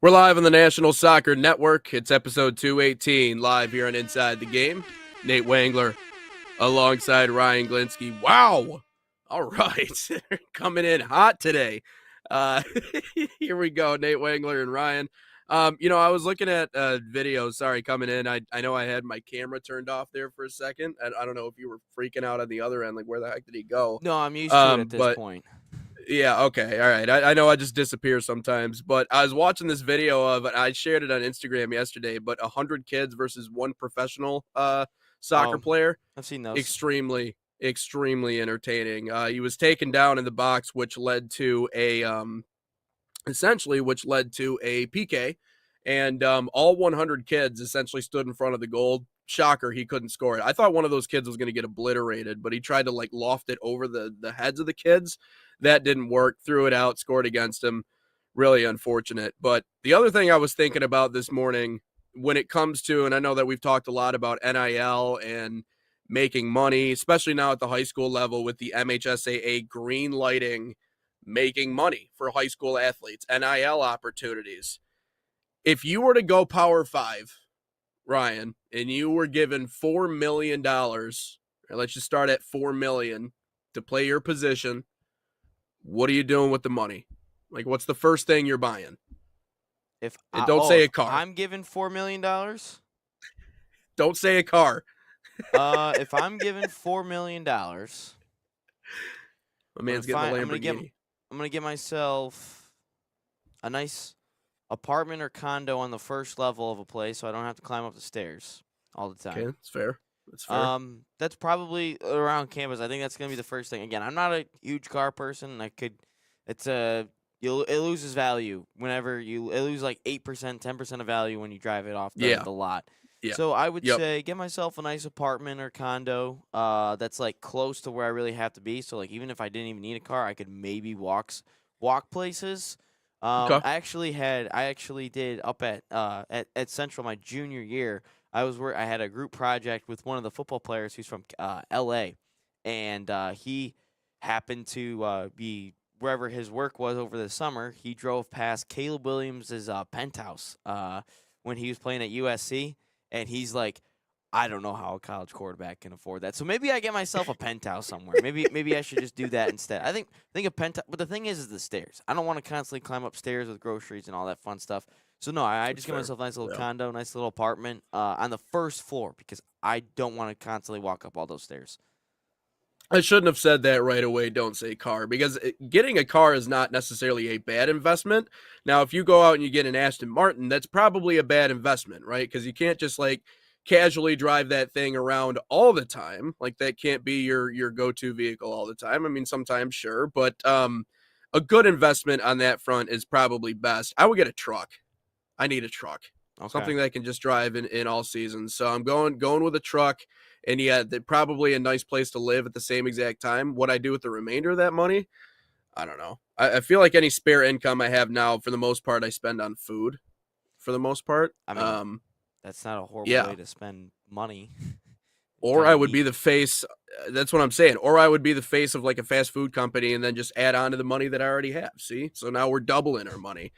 We're live on the National Soccer Network. It's episode 218, live here on Inside the Game. Nate Wangler alongside Ryan Glinsky. Wow! All right. Coming in hot today. Uh, Here we go, Nate Wangler and Ryan. I was looking at video, coming in. I know I had my camera turned off there for a second. I don't know if you were freaking out on the other end, like where the heck did he go? No, I'm used to it at this But point. yeah, okay, all right. I know I just disappear sometimes, but I was watching this video of it. I shared it on Instagram yesterday, but 100 kids versus one professional soccer Oh, player. I've seen those. Extremely entertaining. He was taken down in the box, which led to a PK, and all 100 kids essentially stood in front of the goal. Shocker, he couldn't score it. I thought one of those kids was going to get obliterated, but he tried to like loft it over the heads of the kids. That didn't work. Threw it out, scored against him. Really unfortunate. But the other thing I was thinking about this morning when it comes to, and I know that we've talked a lot about NIL and making money, especially now at the high school level with the MHSAA green lighting making money for high school athletes, NIL opportunities. If you were to go Power 5, Ryan, and you were given $4 million, or let's just start at $4 million to play your position, what are you doing with the money? Like, what's the first thing you're buying? And don't say a car. I'm given $4 million. Don't say a car. If I'm given $4 million, My man's getting a Lamborghini. I'm gonna get myself a nice apartment or condo on the first level of a place, so I don't have to climb up the stairs all the time. Okay, that's fair. That's fair. That's probably around campus. I think that's gonna be the first thing. Again, I'm not a huge car person. It loses value whenever it loses like 8%, 10% of value when you drive it off the lot. Yeah. So I would say get myself a nice apartment or condo that's like close to where I really have to be. So like even if I didn't even need a car, I could maybe walk places. Okay. I actually did up at Central my junior year. I had a group project with one of the football players who's from LA, and he happened to be wherever his work was over the summer. He drove past Caleb Williams' penthouse when he was playing at USC. And he's like, I don't know how a college quarterback can afford that. So maybe I get myself a penthouse somewhere. Maybe I should just do that instead. I think a penthouse. But the thing is the stairs. I don't want to constantly climb up stairs with groceries and all that fun stuff. So no, I just get myself a nice little condo, nice little apartment on the first floor because I don't want to constantly walk up all those stairs. I shouldn't have said that right away. Don't say car, because getting a car is not necessarily a bad investment. Now, if you go out and you get an Aston Martin, that's probably a bad investment, right? Because you can't just like casually drive that thing around all the time. Like that can't be your go-to vehicle all the time. I mean, sometimes sure, but a good investment on that front is probably best. I would get a truck. I need a truck. Okay. Something that I can just drive in all seasons. So I'm going with a truck. And yeah, probably a nice place to live at the same exact time. What I do with the remainder of that money, I don't know. I feel like any spare income I have now, for the most part, I spend on food. For the most part, I mean, that's not a horrible way to spend money. Or I would be the face. That's what I'm saying. Or I would be the face of like a fast food company, and then just add on to the money that I already have. See, so now we're doubling our money.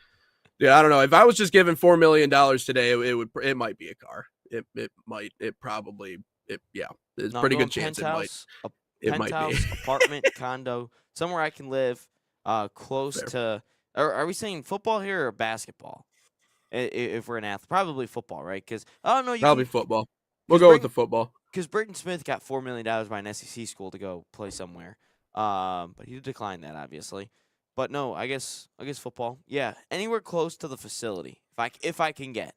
Yeah, I don't know. If I was just given $4 million today, it might be a car. It's pretty good chance penthouse, it might be. Apartment, condo, somewhere I can live close to. Are we saying football here or basketball? If we're an athlete, probably football, right? Because probably football. We'll go with the football. Because Britton Smith got $4 million by an SEC school to go play somewhere, but he declined that obviously. But no, I guess football. Yeah, anywhere close to the facility, if I can get.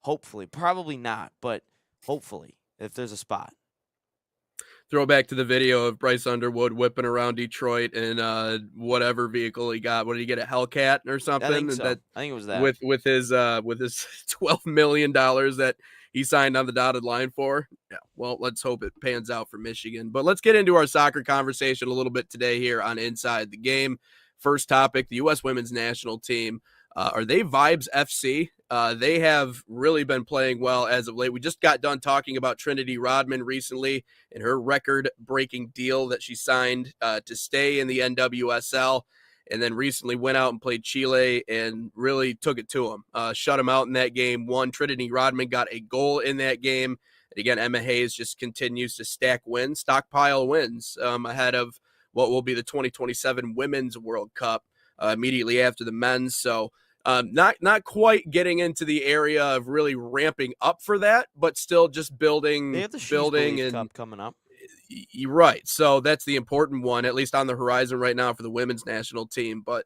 Hopefully, probably not, but hopefully, if there's a spot. Throwback to the video of Bryce Underwood whipping around Detroit in whatever vehicle he got. What did he get, a Hellcat or something? I think so. I think it was that. With his $12 million that he signed on the dotted line for. Yeah, well, let's hope it pans out for Michigan. But let's get into our soccer conversation a little bit today here on Inside the Game. First topic, the U.S. women's national team. Are they Vibes FC? They have really been playing well as of late. We just got done talking about Trinity Rodman recently and her record-breaking deal that she signed to stay in the NWSL. and then recently went out and played Chile and really took it to them. Shut them out in that game. Won. Trinity Rodman got a goal in that game. And again, Emma Hayes just continues to stockpile wins ahead of what will be the 2027 Women's World Cup immediately after the men's. So not quite getting into the area of really ramping up for that, but still just They building, have the She's building, Believe and Cup coming up. you're right. So that's the important one, at least on the horizon right now for the women's national team. But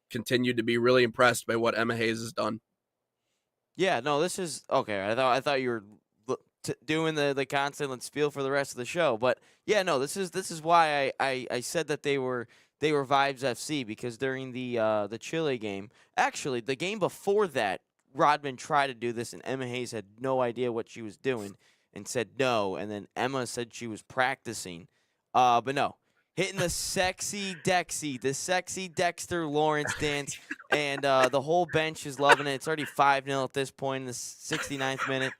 continued to be really impressed by what Emma Hayes has done. Yeah, no, this is okay. I thought you were doing the constant spiel for the rest of the show, but yeah, no, this is why I said that they were Vibes FC, because during the Chile game, actually the game before that, Rodman tried to do this and Emma Hayes had no idea what she was doing and said no, and then Emma said she was practicing, but no, hitting the sexy Dexter Lawrence dance. And the whole bench is loving it. It's already 5-0 at this point in the 69th minute.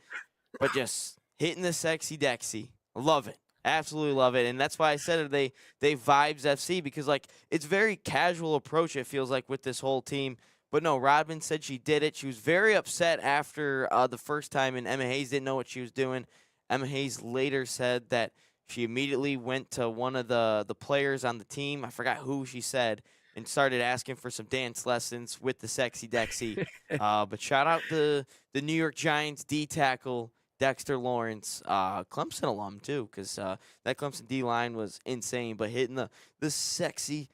But just hitting the sexy Dexy. Love it. Absolutely love it. And that's why I said they Vibes FC, because like it's very casual approach, it feels like, with this whole team. But no, Rodman said she did it. She was very upset after the first time, and Emma Hayes didn't know what she was doing. Emma Hayes later said that she immediately went to one of the players on the team. I forgot who she said, and started asking for some dance lessons with the sexy Dexy. But shout out the New York Giants D tackle Dexter Lawrence, Clemson alum too, because that Clemson D line was insane. But hitting the sexy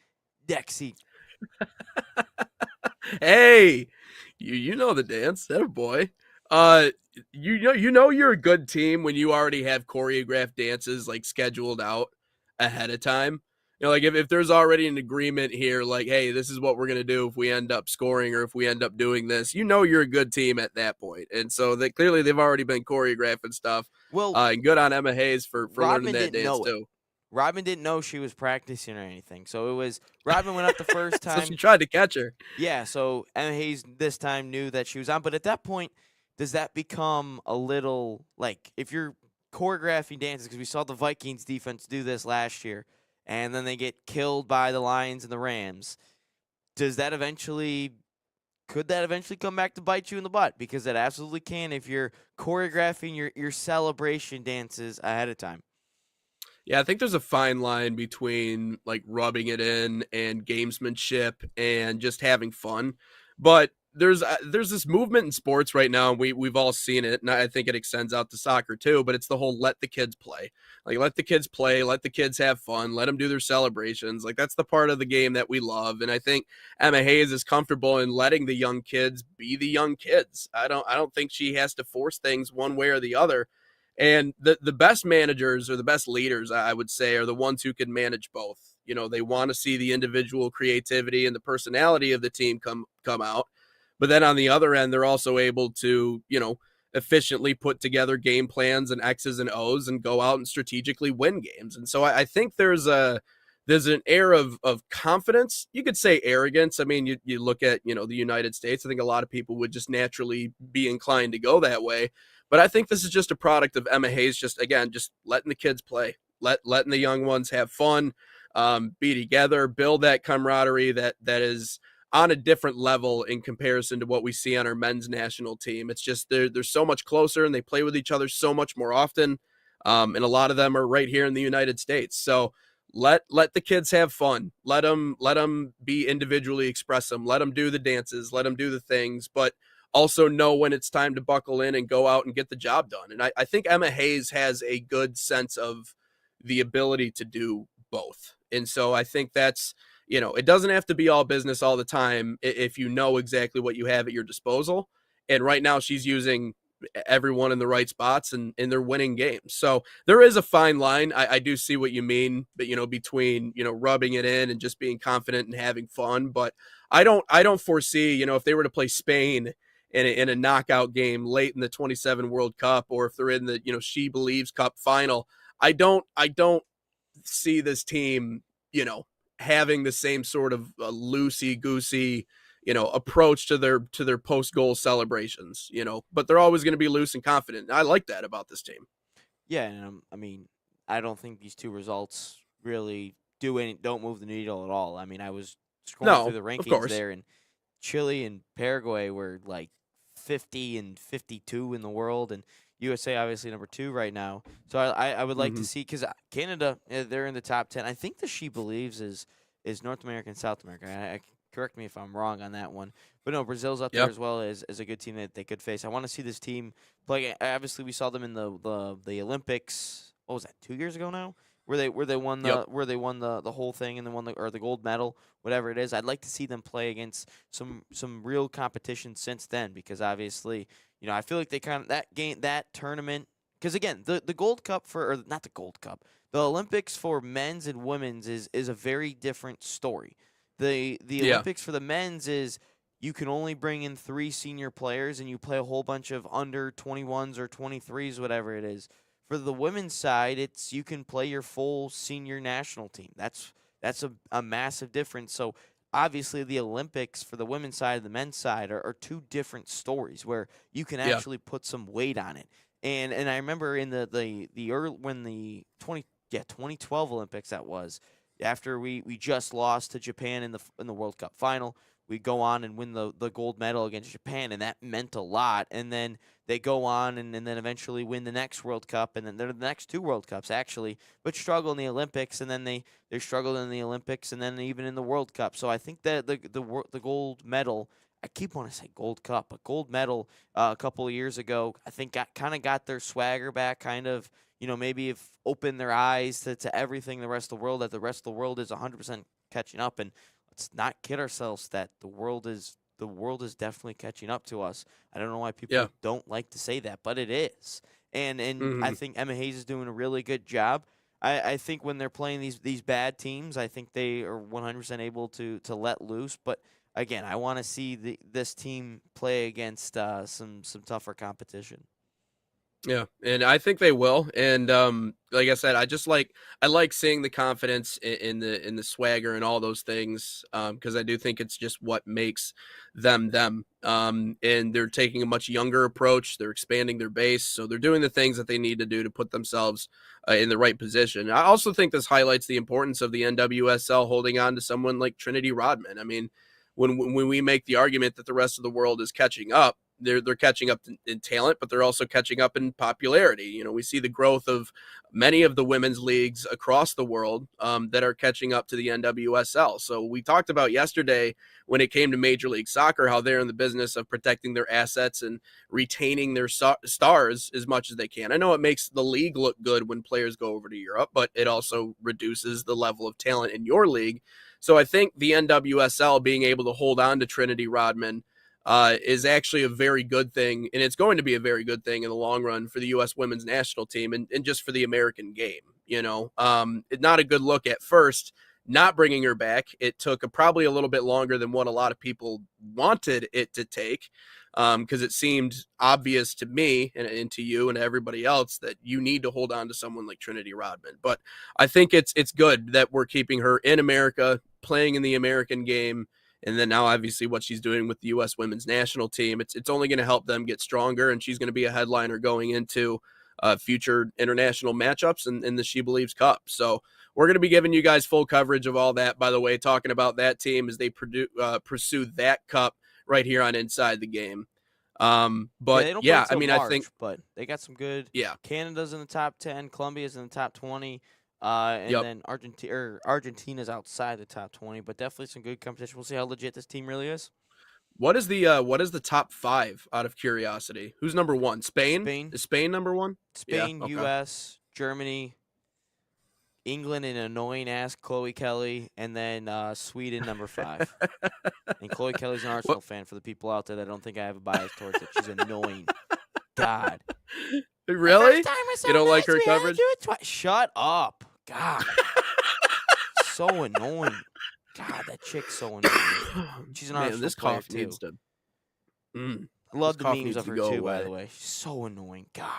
Dexy. Hey, you know the dance, that boy. Uh, you know you're a good team when you already have choreographed dances like scheduled out ahead of time. You know, like if there's already an agreement here, like, hey, this is what we're gonna do if we end up scoring or if we end up doing this. You know you're a good team at that point, and so they clearly they've already been choreographing stuff. Well, And good on Emma Hayes for learning Rodman that didn't dance know it. too. Rodman didn't know she was practicing or anything. So it was Rodman went up the first So she time. tried to catch her. Yeah, so Emma Hayes this time knew that she was on. But at that point, does that become a little like, if you're choreographing dances, because we saw the Vikings defense do this last year, and then they get killed by the Lions and the Rams? Does that eventually Could that eventually come back to bite you in the butt? Because it absolutely can if you're choreographing your celebration dances ahead of time. Yeah, I think there's a fine line between like rubbing it in and gamesmanship and just having fun. But there's this movement in sports right now, and we've all seen it, and I think it extends out to soccer too. But it's the whole let the kids play, like let the kids play, let the kids have fun, let them do their celebrations. Like that's the part of the game that we love, and I think Emma Hayes is comfortable in letting the young kids be the young kids. I don't think she has to force things one way or the other. And the best managers or the best leaders, I would say, are the ones who can manage both. You know, they want to see the individual creativity and the personality of the team come out. But then on the other end, they're also able to, efficiently put together game plans and X's and O's and go out and strategically win games. And so I think there's an air of confidence. You could say arrogance. I mean, you look at, the United States. I think a lot of people would just naturally be inclined to go that way. But I think this is just a product of Emma Hayes, just letting the kids play, letting the young ones have fun, be together, build that camaraderie that is on a different level in comparison to what we see on our men's national team. It's just they're so much closer and they play with each other so much more often. And a lot of them are right here in the United States. So let the kids have fun. Let them be individually express them. Let them do the dances. Let them do the things. But also know when it's time to buckle in and go out and get the job done. And I think Emma Hayes has a good sense of the ability to do both. And so I think that's, it doesn't have to be all business all the time if you know exactly what you have at your disposal. And right now she's using everyone in the right spots and they're winning games. So there is a fine line. I do see what you mean, but between, rubbing it in and just being confident and having fun. But I don't foresee, if they were to play Spain in a knockout game late in the 27 World Cup, or if they're in the, She Believes Cup final, I don't see this team, having the same sort of loosey goosey, approach to their post goal celebrations, but they're always going to be loose and confident. I like that about this team. Yeah, and I mean, I don't think these two results really don't move the needle at all. I mean, I was scrolling through No, the of rankings course. there, and Chile and Paraguay were like 50 and 52 in the world, and USA obviously number 2 right now. So I would like to Hmm. see, because Canada, they're in the top 10. I think the She Believes is North America and South America. Correct me if I'm wrong on that one. But no, Brazil's up there Yeah. as well as a good team that they could face. I want to see this team play. Obviously, we saw them in the Olympics. What was that? 2 years ago now, where they won Yep. the whole thing and then won the gold medal, whatever it is. I'd like to see them play against some real competition since then, because obviously, I feel like they kind of that tournament. Because again, the Gold Cup or not the Gold Cup, the Olympics for men's and women's is a very different story. The Yeah. Olympics for the men's is you can only bring in 3 senior players and you play a whole bunch of under 21s or 23s, whatever it is. For the women's side, it's you can play your full senior national team. That's a massive difference. So obviously the Olympics for the women's side and the men's side are 2 different stories where you can Yeah. actually put some weight on it. And I remember in the early, when the 2012 Olympics, that was after we just lost to Japan in the World Cup final. We go on and win the gold medal against Japan, and that meant a lot. And then they go on and then eventually win the next World Cup, and then they're the next 2 World Cups actually, but struggle in the Olympics, and then they struggled in the Olympics, and then even in the World Cup. So I think that the gold medal. I keep wanting to say Gold Cup, but gold medal a couple of years ago, I think got their swagger back, kind of, maybe have opened their eyes to everything the rest of the world, that the rest of the world is 100% catching up. And let's not kid ourselves that the world is definitely catching up to us. I don't know why Yeah. people don't like to say that, but it is. And I Hmm. think Emma Hayes is doing a really good job. I think when they're playing these bad teams, I think they are 100% able to let loose. But again, I want to see this team play against some tougher competition. Yeah, and I think they will. And like I said, I like seeing the confidence in the swagger and all those things, because I do think it's just what makes them them. And they're taking a much younger approach. They're expanding their base, so they're doing the things that they need to do to put themselves in the right position. I also think this highlights the importance of the NWSL holding on to someone like Trinity Rodman. I mean, when we make the argument that the rest of the world is catching up, they're catching up in talent, but they're also catching up in popularity. We see the growth of many of the women's leagues across the world that are catching up to the NWSL. So we talked about yesterday, when it came to Major League Soccer, how they're in the business of protecting their assets and retaining their stars as much as they can. I know it makes the league look good when players go over to Europe, but it also reduces the level of talent in your league. So I think the NWSL being able to hold on to Trinity Rodman is actually a very good thing, and it's going to be a very good thing in the long run for the U.S. women's national team and just for the American game. Not a good look at first, not bringing her back. It took probably a little bit longer than what a lot of people wanted it to take, because it seemed obvious to me and to you and everybody else that you need to hold on to someone like Trinity Rodman. But I think it's good that we're keeping her in America, playing in the American game. And then now, obviously, what she's doing with the U.S. women's national team, it's only going to help them get stronger, and she's going to be a headliner going into future international matchups and the She Believes Cup. So we're going to be giving you guys full coverage of all that, by the way, talking about that team as they pursue that cup right here on Inside the Game. Yeah, But they don't play yeah, I till mean, I think, March, but they got some good. yeah, Canada's in the top 10, Colombia's in the top 20, and yep. then Argentina's outside the top 20, but definitely some good competition. We'll see how legit this team really is. What is the top five, out of curiosity? Who's number one? Spain? Spain, Is Spain number one? Yeah. Spain, Okay. U.S., Germany, England, and annoying ass Chloe Kelly, and then Sweden number 5. And Chloe Kelly's an What? Arsenal fan, for the people out there that don't think I have a bias towards it. She's annoying. God. The first Really? time was so You don't like nice, her we had to coverage? do it twice. Shut up. God. So annoying. God, that chick's so annoying. She's an Man, Arsenal this player, cough too. needs to. Mm, I this love the cough memes needs of to her, go too, by the away. way. She's so annoying. God.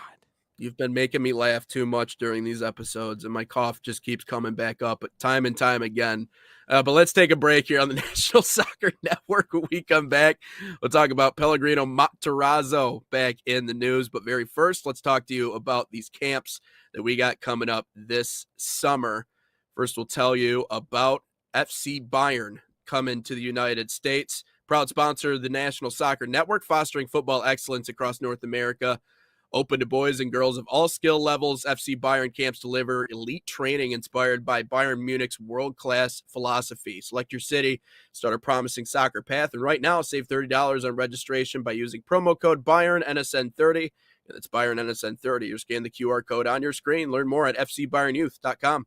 You've been making me laugh too much during these episodes, and my cough just keeps coming back up time and time again. But let's take a break here on the National Soccer Network. When we come back, we'll talk about Pellegrino Matarazzo back in the news. But very first, let's talk to you about these camps that we got coming up this summer. First, we'll tell you about FC Bayern. coming to the United States. Proud sponsor of the National Soccer Network, fostering football excellence across North America. Open to boys and girls of all skill levels. FC Bayern camps deliver elite training inspired by Bayern Munich's world-class philosophy. Select your city, start a promising soccer path, and right now save $30 on registration by using promo code BayernNSN30. That's Bayern NSN 30. You scan the QR code on your screen. Learn more at fcbayernyouth.com.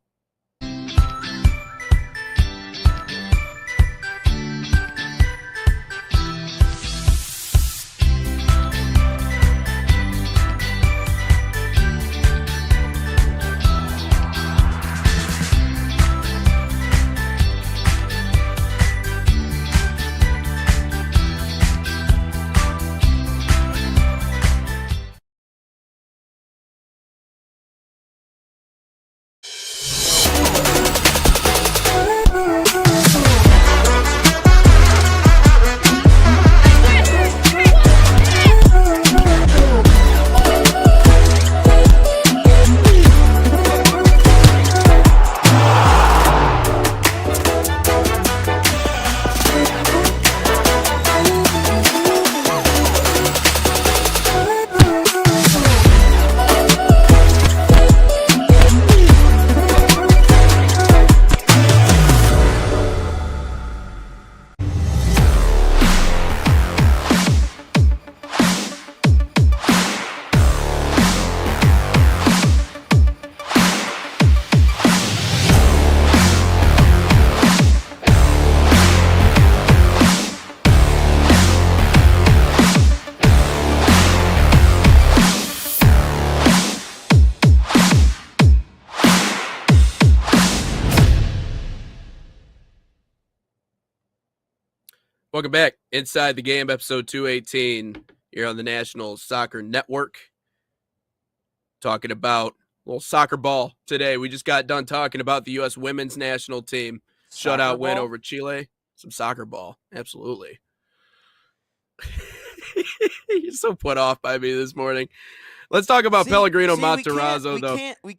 Welcome back. Inside the Game, episode 218, here on the National Soccer Network. Talking about a little soccer ball today. We just got done talking about the U.S. women's national team. Shutout win over Chile. Some soccer ball. Absolutely. You're so put off by me this morning. Let's talk about Pellegrino Matarazzo, though. We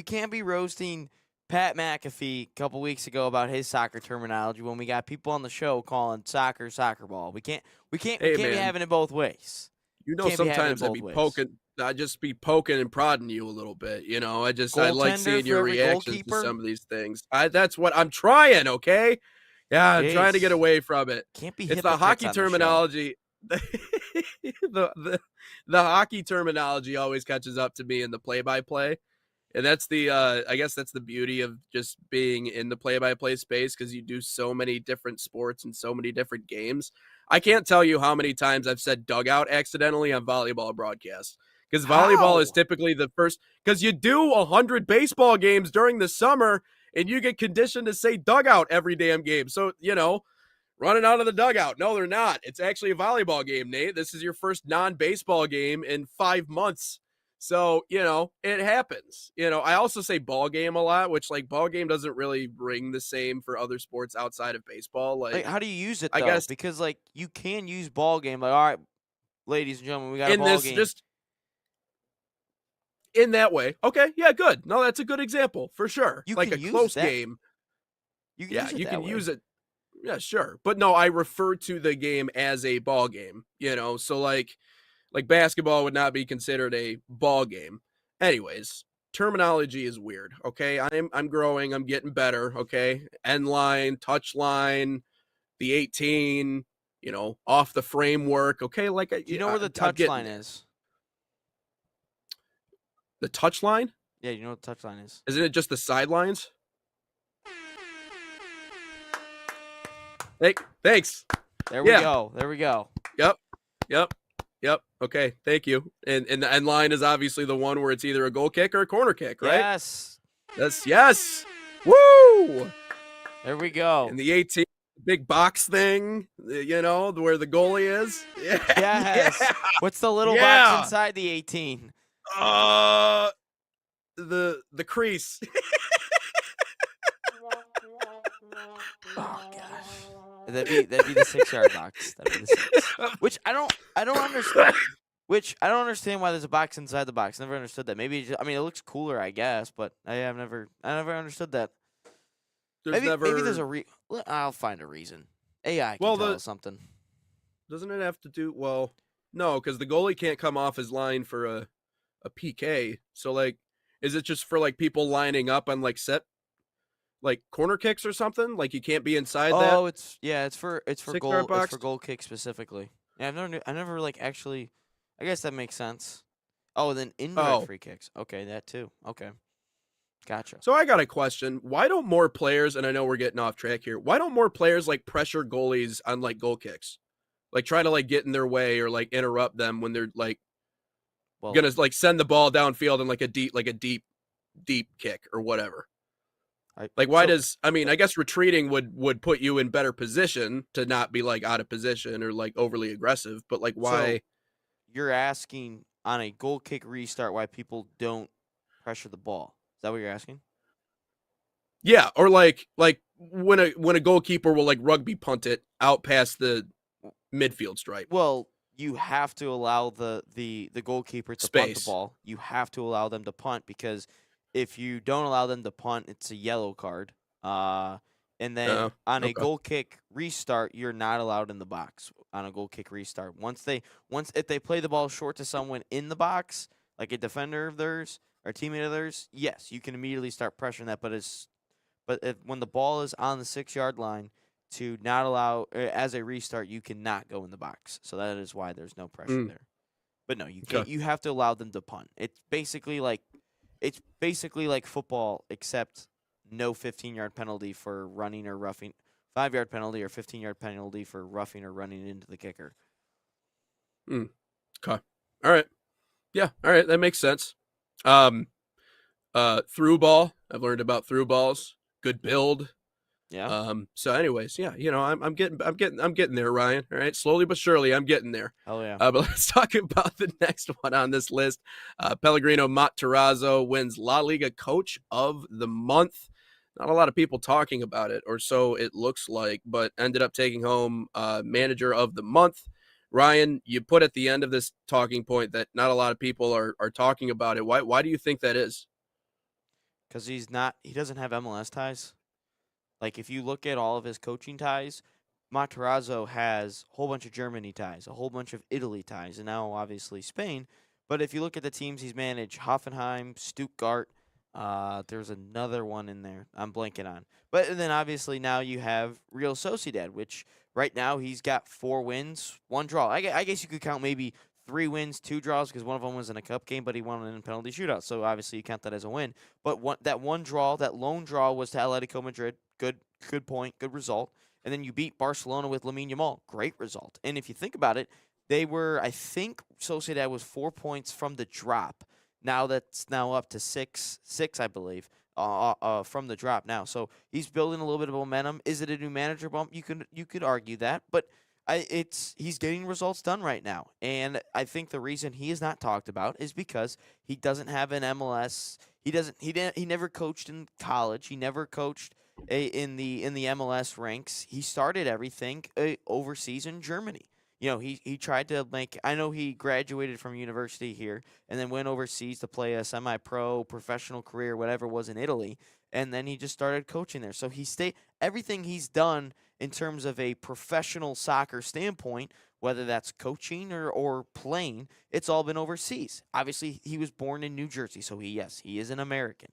can't be roasting Pat McAfee a couple weeks ago about his soccer terminology when we got people on the show calling soccer ball. We can't be having it both ways. You know, sometimes I just be poking and prodding you a little bit. You know, I like seeing your reactions to some of these things. That's what I'm trying. Okay. Yeah, I'm trying to get away from it. Can't be. It's the hockey terminology. The hockey terminology always catches up to me in the play-by-play. And that's I guess that's the beauty of just being in the play-by-play space, because you do so many different sports and so many different games. I can't tell you how many times I've said dugout accidentally on volleyball broadcasts, because volleyball is typically the first, because you do 100 baseball games during the summer and you get conditioned to say dugout every damn game. So, you know, running out of the dugout. No, they're not. It's actually a volleyball game, Nate. This is your first non-baseball game in 5 months. So, you know, it happens. You know, I also say ball game a lot, which, like, ball game doesn't really ring the same for other sports outside of baseball. Like how do you use it, though? I guess because, like, you can use ball game. Like, all right, ladies and gentlemen, we got a ball game. Just in that way. Okay, yeah, good. No, that's a good example for sure. You like can a close use that. game. You can Yeah, use it you that can way. use it. Yeah, sure. But no, I refer to the game as a ball game, you know. So like basketball would not be considered a ball game. Anyways, terminology is weird, okay? I'm growing, I'm getting better, okay? End line, touch line, the 18, you know, off the framework, okay? Like, Do you know where the touch line is? The touch line? Yeah, you know what the touch line is. Isn't it just the sidelines? Hey, thanks. There we go. There we go. Yep. Okay. Thank you. And the end line is obviously the one where it's either a goal kick or a corner kick, right? Yes. Yes. Woo! There we go. And the 18, big box thing, you know, where the goalie is. Yeah. Yes. Yeah. What's the little box inside the 18? The crease. Oh gosh. That'd be the 6-yard box. That'd be the 6. Which I don't understand. Which I don't understand why there's a box inside the box. Never understood that. Maybe it looks cooler, I guess, but I never understood that. There's Maybe there's never. a I'll find a reason. AI can Well, tell the us something. doesn't it have to do well? No, because the goalie can't come off his line for a PK. So like, is it just for like people lining up on like set like corner kicks or something? Like you can't be inside that Oh, it's for 6 yard goal it's box. for goal kick specifically. Yeah, I never like actually. I guess that makes sense. Oh, then indirect Oh, free kicks. Okay, that too. Okay, gotcha. so I got a question. Why don't more players? And I know we're getting off track here. Why don't more players like pressure goalies on like goal kicks? Like try to like get in their way or like interrupt them when they're like Well, gonna like send the ball downfield in like a deep kick or whatever. I Like why so does I mean I guess retreating would put you in better position to not be like out of position or like overly aggressive, but like so why? you're asking on a goal kick restart why people don't pressure the ball. Is that what you're asking? Yeah, or like when a goalkeeper will like rugby punt it out past the midfield stripe Well, you have to allow the goalkeeper to punt the space. ball. You have to allow them to punt because if you don't allow them to punt, it's a yellow card. And then Oh, on a okay. goal kick restart, you're not allowed in the box on a goal kick restart. Once if they play the ball short to someone in the box, like a defender of theirs or teammate of theirs, yes, you can immediately start pressuring that. When the ball is on the 6 yard line, to not allow as a restart, you cannot go in the box. So that is why there's no pressure Mm, there. But no, you okay. can't. You have to allow them to punt. It's basically like football, except no 15-yard penalty for running or roughing, 5 yard penalty or 15-yard penalty for roughing or running into the kicker. Mm, okay. All right. Yeah. All right. That makes sense. Um. Through ball. I've learned about through balls. Good build. Yeah. So anyways, yeah, I'm getting there, Ryan. All right, slowly but surely, I'm getting there. Hell yeah. But let's talk about the next one on this list. Pellegrino Matarazzo wins La Liga Coach of the Month. Not a lot of people talking about it, or so it looks like, but ended up taking home Manager of the Month. Ryan, you put at the end of this talking point that not a lot of people are talking about it. Why do you think that is? Because he doesn't have MLS ties. Like if you look at all of his coaching ties, Matarazzo has a whole bunch of Germany ties, a whole bunch of Italy ties, and now obviously Spain. But if you look at the teams he's managed, Hoffenheim, Stuttgart, there's another one in there I'm blanking on. But then obviously now you have Real Sociedad, which right now he's got 4 wins, 1 draw. I guess you could count maybe 3 wins, 2 draws because one of them was in a cup game, but he won in a penalty shootout. So obviously you count that as a win. But that one draw, that lone draw was to Atletico Madrid. Good point, good result. And then you beat Barcelona with Lamine Yamal. Great result. And if you think about it, I think Sociedad was 4 points from the drop. Now that's now up to six, I believe, from the drop now. So he's building a little bit of momentum. Is it a new manager bump? You could argue that, but he's getting results done right now. And I think the reason he is not talked about is because he doesn't have an MLS. He never coached in college. He never coached in the MLS ranks. He started everything overseas in Germany. He tried to make. I know he graduated from university here and then went overseas to play a semi-pro professional career, whatever it was in Italy, and then he just started coaching there. So he stayed everything he's done in terms of a professional soccer standpoint, whether that's coaching or playing, it's all been overseas. Obviously, he was born in New Jersey, so he is an American,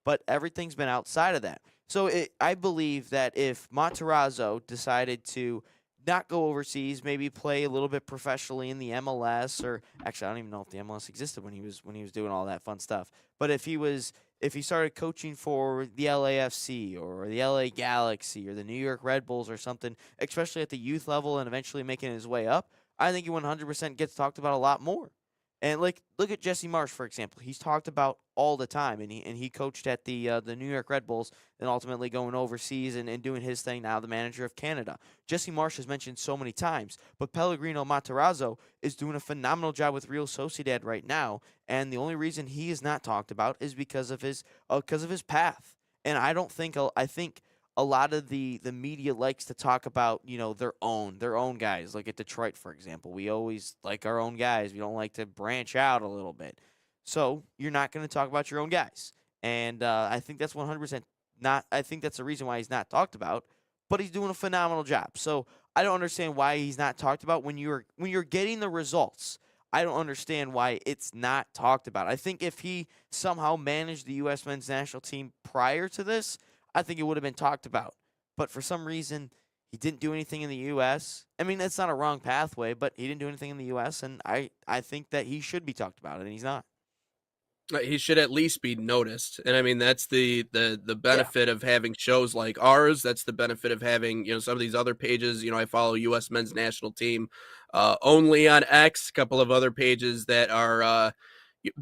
but everything's been outside of that. So I believe that if Matarazzo decided to not go overseas, maybe play a little bit professionally in the MLS, or actually I don't even know if the MLS existed when he was doing all that fun stuff. But if he started coaching for the LAFC or the LA Galaxy or the New York Red Bulls or something, especially at the youth level and eventually making his way up, I think he 100% gets talked about a lot more. And like look at Jesse Marsh for example. He's talked about all the time, and he coached at the New York Red Bulls, and ultimately going overseas and doing his thing now, the manager of Canada. Jesse Marsh is mentioned so many times, but Pellegrino Matarazzo is doing a phenomenal job with Real Sociedad right now, and the only reason he is not talked about is because of his path. And I think a lot of the media likes to talk about their own guys, like at Detroit for example. We always like our own guys. We don't like to branch out a little bit. So you're not going to talk about your own guys, and I think that's 100% not. I think that's the reason why he's not talked about. But he's doing a phenomenal job. So I don't understand why he's not talked about when you're getting the results. I don't understand why it's not talked about. I think if he somehow managed the U.S. men's national team prior to this, I think it would have been talked about. But for some reason, he didn't do anything in the U.S. I mean, that's not a wrong pathway, but he didn't do anything in the U.S., and I think that he should be talked about, and he's not. He should at least be noticed, and I mean that's the Yeah. benefit of having shows like ours. That's the benefit of having some of these other pages. I follow U.S. Men's National Team only on X. A couple of other pages that are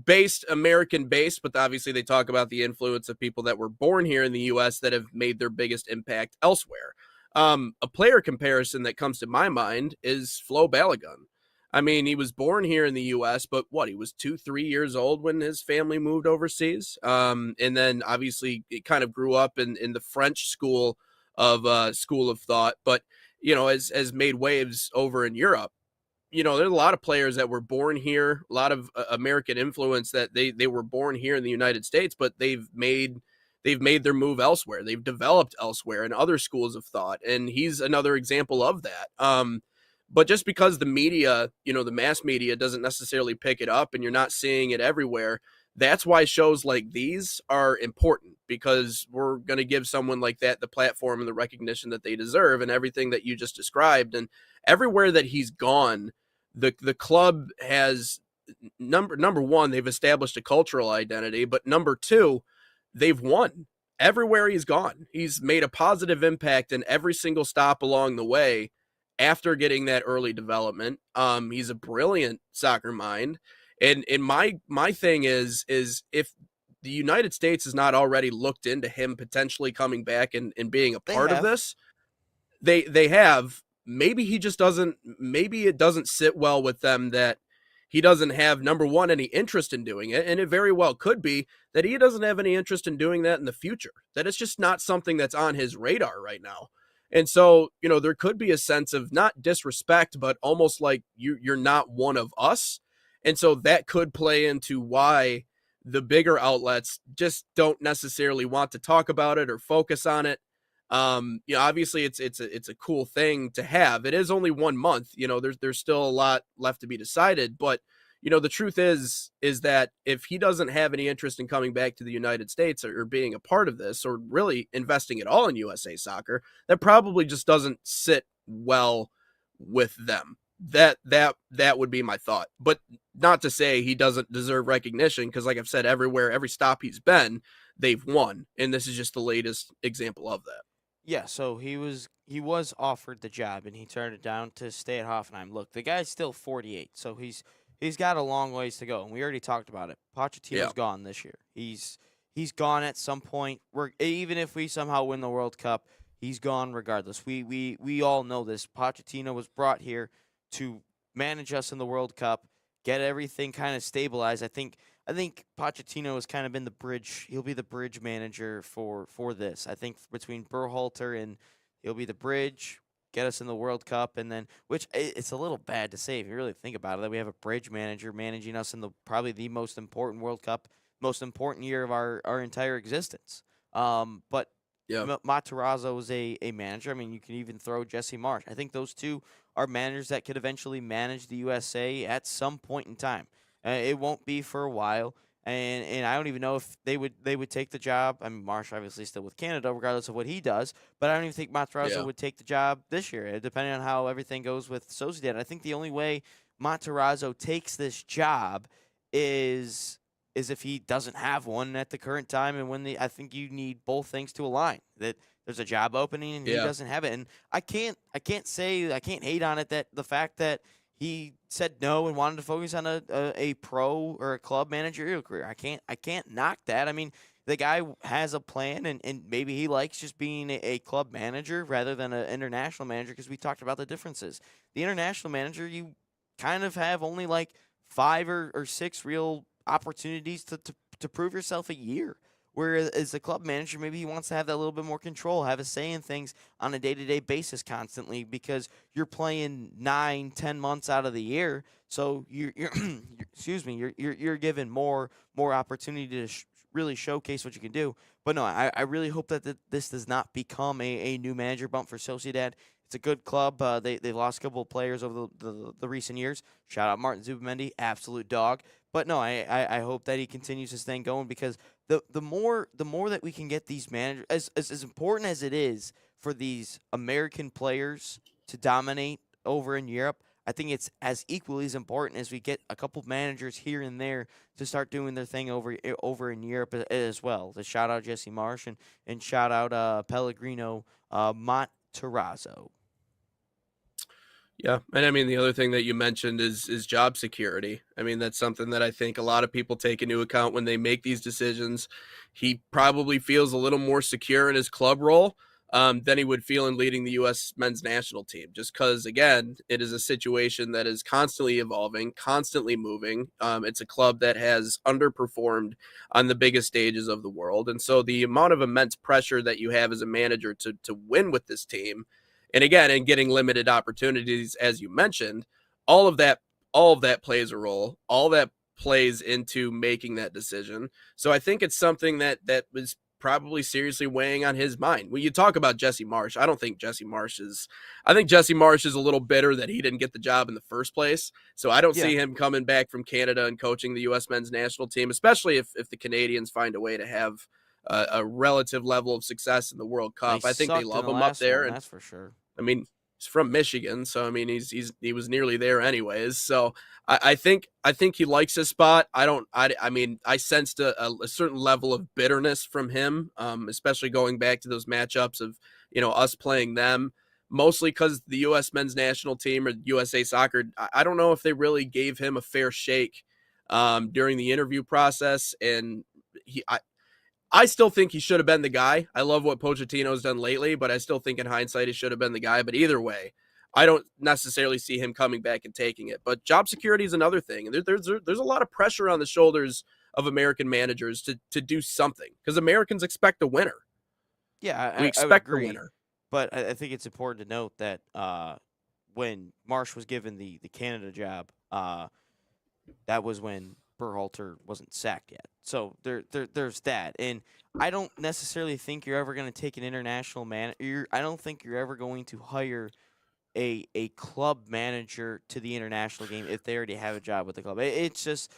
based American based, but obviously they talk about the influence of people that were born here in the U.S. that have made their biggest impact elsewhere. A player comparison that comes to my mind is Flo Balogun. I mean, he was born here in the U.S., but what, he was 2, 3 years old when his family moved overseas. And then obviously it kind of grew up in the French school of thought, but, has made waves over in Europe. There's a lot of players that were born here, a lot of American influence that they were born here in the United States, but they've made their move elsewhere. They've developed elsewhere in other schools of thought, and he's another example of that. But just because the media, the mass media doesn't necessarily pick it up and you're not seeing it everywhere, that's why shows like these are important, because we're going to give someone like that the platform and the recognition that they deserve and everything that you just described. And everywhere that he's gone, the club has number one, they've established a cultural identity, but number two, they've won. Everywhere he's gone, he's made a positive impact in every single stop along the way after getting that early development. He's a brilliant soccer mind. And my thing is if the United States has not already looked into him potentially coming back and being a They part of have. this, they have. Maybe he just doesn't, maybe it doesn't sit well with them that he doesn't have, number one, any interest in doing it. And it very well could be that he doesn't have any interest in doing that in the future, that it's just not something that's on his radar right now. And so, there could be a sense of not disrespect, but almost like you're not one of us. And so that could play into why the bigger outlets just don't necessarily want to talk about it or focus on it. Obviously it's a cool thing to have. It is only 1 month. There's still a lot left to be decided, but the truth is that if he doesn't have any interest in coming back to the United States or being a part of this or really investing at all in USA soccer, that probably just doesn't sit well with them. That would be my thought. But not to say he doesn't deserve recognition, because like I've said, everywhere, every stop he's been, they've won. And this is just the latest example of that. Yeah, so he was offered the job and he turned it down to stay at Hoffenheim. Look, the guy's still 48, so he's got a long ways to go, and we already talked about it. Yeah. Pochettino's gone this year. He's gone at some point. Even if we somehow win the World Cup, he's gone regardless. We all know this. Pochettino was brought here to manage us in the World Cup, get everything kind of stabilized. I think Pochettino has kind of been the bridge. He'll be the bridge manager for this. I think between Berhalter and he'll be the bridge, get us in the World Cup, and then which it's a little bad to say if you really think about it that we have a bridge manager managing us in the probably the most important World Cup, most important year of our entire existence. But Yeah. Matarazzo is a manager. I mean, you can even throw Jesse Marsh. I think those two are managers that could eventually manage the USA at some point in time. It won't be for a while, and I don't even know if they would take the job. I mean, Marsh obviously still with Canada, regardless of what he does. But I don't even think Matarazzo Yeah. would take the job this year, depending on how everything goes with Sociedad. I think the only way Matarazzo takes this job is if he doesn't have one at the current time, and I think you need both things to align. That there's a job opening and he Yeah. doesn't have it, and I can't hate on it that the fact that he said no and wanted to focus on a pro or a club managerial career. I can't knock that. I mean, the guy has a plan, and maybe he likes just being a club manager rather than an international manager, because we talked about the differences. The international manager, you kind of have only like five or six real opportunities to prove yourself a year. Whereas as a club manager, maybe he wants to have that little bit more control, have a say in things on a day-to-day basis constantly, because you're playing 9, 10 months out of the year. So you're excuse me, you're given more opportunity to really showcase what you can do. But no, I really hope that this does not become a new manager bump for Sociedad. It's a good club. They lost a couple of players over the recent years. Shout out Martin Zubimendi, absolute dog. But no, I hope that he continues this thing going, because the more that we can get these managers, as important as it is for these American players to dominate over in Europe, I think it's as equally as important as we get a couple of managers here and there to start doing their thing over in Europe as well. To shout out Jesse Marsh and shout out Pellegrino Matarazzo. Yeah, and I mean the other thing that you mentioned is job security. I mean that's something that I think a lot of people take into account when they make these decisions. He probably feels a little more secure in his club role than he would feel in leading the U.S. men's national team, just because again it is a situation that is constantly evolving, constantly moving. It's a club that has underperformed on the biggest stages of the world, and so the amount of immense pressure that you have as a manager to win with this team, and again, in getting limited opportunities, as you mentioned, all of that, all of that plays a role. All that plays into making that decision. So I think it's something that was probably seriously weighing on his mind. When you talk about Jesse Marsh, I don't think Jesse Marsh is. I think Jesse Marsh is a little bitter that he didn't get the job in the first place. So I don't Yeah, see him coming back from Canada and coaching the U.S. men's national team, especially if the Canadians find a way to have a relative level of success in the World they Cup. I think they sucked in love the him up last there, one, and that's for sure. I mean, he's from Michigan, so I mean, he was nearly there anyways. So I think he likes his spot. I mean, I sensed a certain level of bitterness from him, especially going back to those matchups of us playing them. Mostly because the U.S. men's national team or USA Soccer, I don't know if they really gave him a fair shake during the interview process, and I still think he should have been the guy. I love what Pochettino's done lately, but I still think in hindsight he should have been the guy. But either way, I don't necessarily see him coming back and taking it. But job security is another thing. There's a lot of pressure on the shoulders of American managers to do something, because Americans expect a winner. We Yeah, I would expect a agree. winner. But I think it's important to note that when Marsh was given the Canada job, that was when Berhalter wasn't sacked yet. So there's that. And I don't necessarily think you're ever going to take an international man. I don't think you're ever going to hire a club manager to the international game if they already have a job with the club. It's just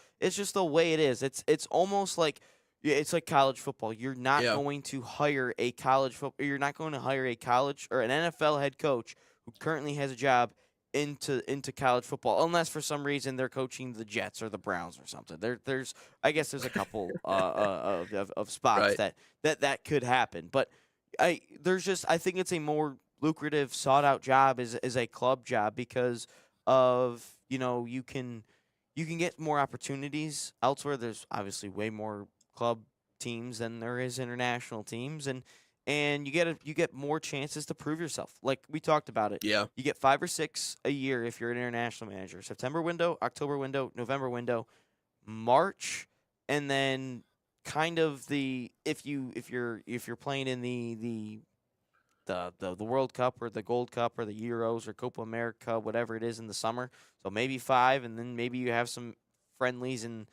the way it is. It's almost like, yeah, it's like college football. You're not Yeah, going to hire a college football. You're not going to hire a college or an NFL head coach who currently has a job into college football, unless for some reason they're coaching the Jets or the Browns or something. There's I guess there's a couple of spots right. that could happen, but I think it's a more lucrative, sought out job is a club job, because of you can get more opportunities elsewhere. There's obviously way more club teams than there is international teams, and you get more chances to prove yourself. Like we talked about it, Yeah, you get 5 or 6 a year if you're an international manager. September window, October window, November window, March, and then kind of the if you're playing in the World Cup or the Gold Cup or the Euros or Copa America, whatever it is in the summer. So maybe 5, and then maybe you have some friendlies in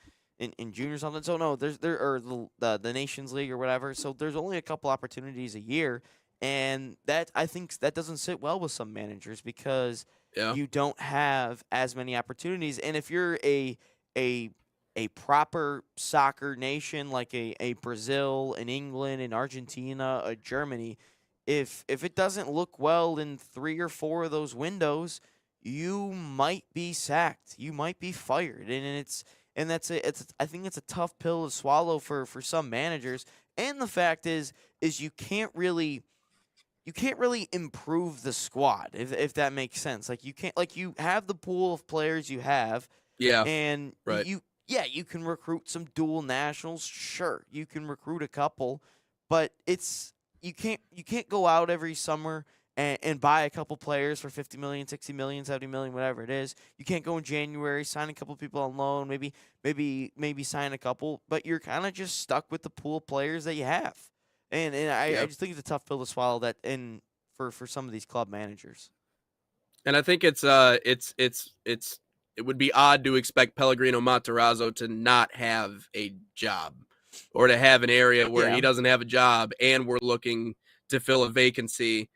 June or something. So no, there or the Nations League or whatever. So there's only a couple opportunities a year, and that I think that doesn't sit well with some managers, because yeah, you don't have as many opportunities. And if you're a a proper soccer nation like a Brazil, an England, an Argentina, a Germany, if it doesn't look well in 3 or 4 of those windows, you might be sacked. You might be fired, and it's I think it's a tough pill to swallow for some managers. And the fact is you can't really improve the squad, if that makes sense. Like you can't, like, you have the pool of players you have, yeah, and right. yeah, you can recruit some dual nationals. Sure, you can recruit a couple, but you can't go out every summer and buy a couple players for 50 million, 60 million, 70 million, whatever it is. You can't go in January, sign a couple people on loan, maybe sign a couple, but you're kind of just stuck with the pool of players that you have. And I Yeah. just think it's a tough pill to swallow, that in for some of these club managers. And I think it would be odd to expect Pellegrino Matarazzo to not have a job. or to have an area where Yeah. he doesn't have a job and we're looking to fill a vacancy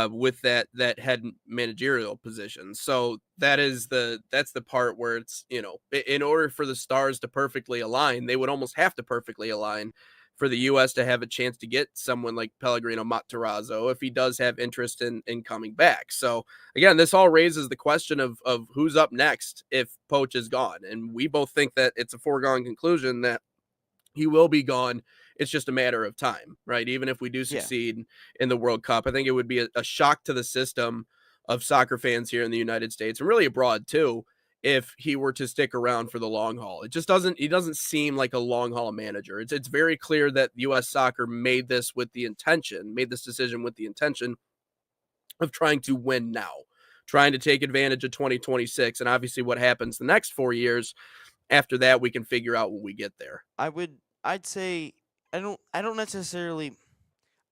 with that head managerial position. So that's the part where it's, in order for the stars to perfectly align, they would almost have to perfectly align for the U.S. to have a chance to get someone like Pellegrino Matarazzo if he does have interest in coming back. So again, this all raises the question of who's up next if Poach is gone, and we both think that it's a foregone conclusion that he will be gone. It's just a matter of time, right? Even if we do Yeah. succeed in the World Cup, I think it would be a shock to the system of soccer fans here in the United States and really abroad too, if he were to stick around for the long haul. It just doesn't he doesn't seem like a long haul manager. It's very clear that US soccer made this decision with the intention of trying to win now, trying to take advantage of 2026 and obviously what happens the next 4 years. After that, we can figure out when we get there. I'd say I don't necessarily.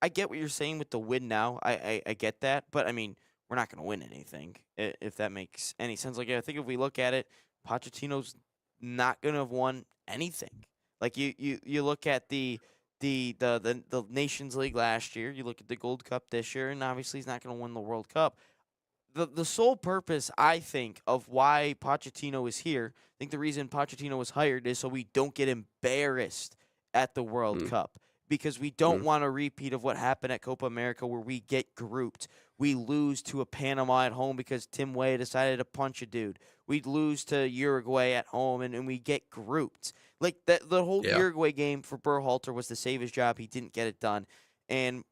I get what you're saying with the win now. I get that, but I mean, we're not going to win anything if that makes any sense. Like I think if we look at it, Pochettino's not going to have won anything. Like you look at the Nations League last year, you look at the Gold Cup this year, and obviously he's not going to win the World Cup. The sole purpose, I think, of why Pochettino is here, I think the reason Pochettino was hired is so we don't get embarrassed at the World Mm, Cup because we don't mm, want a repeat of what happened at Copa America where we get grouped. We lose to a Panama at home because Tim Weah decided to punch a dude. We'd lose to Uruguay at home and we get grouped. Like the whole yeah, Uruguay game for Berhalter was to save his job. He didn't get it done. And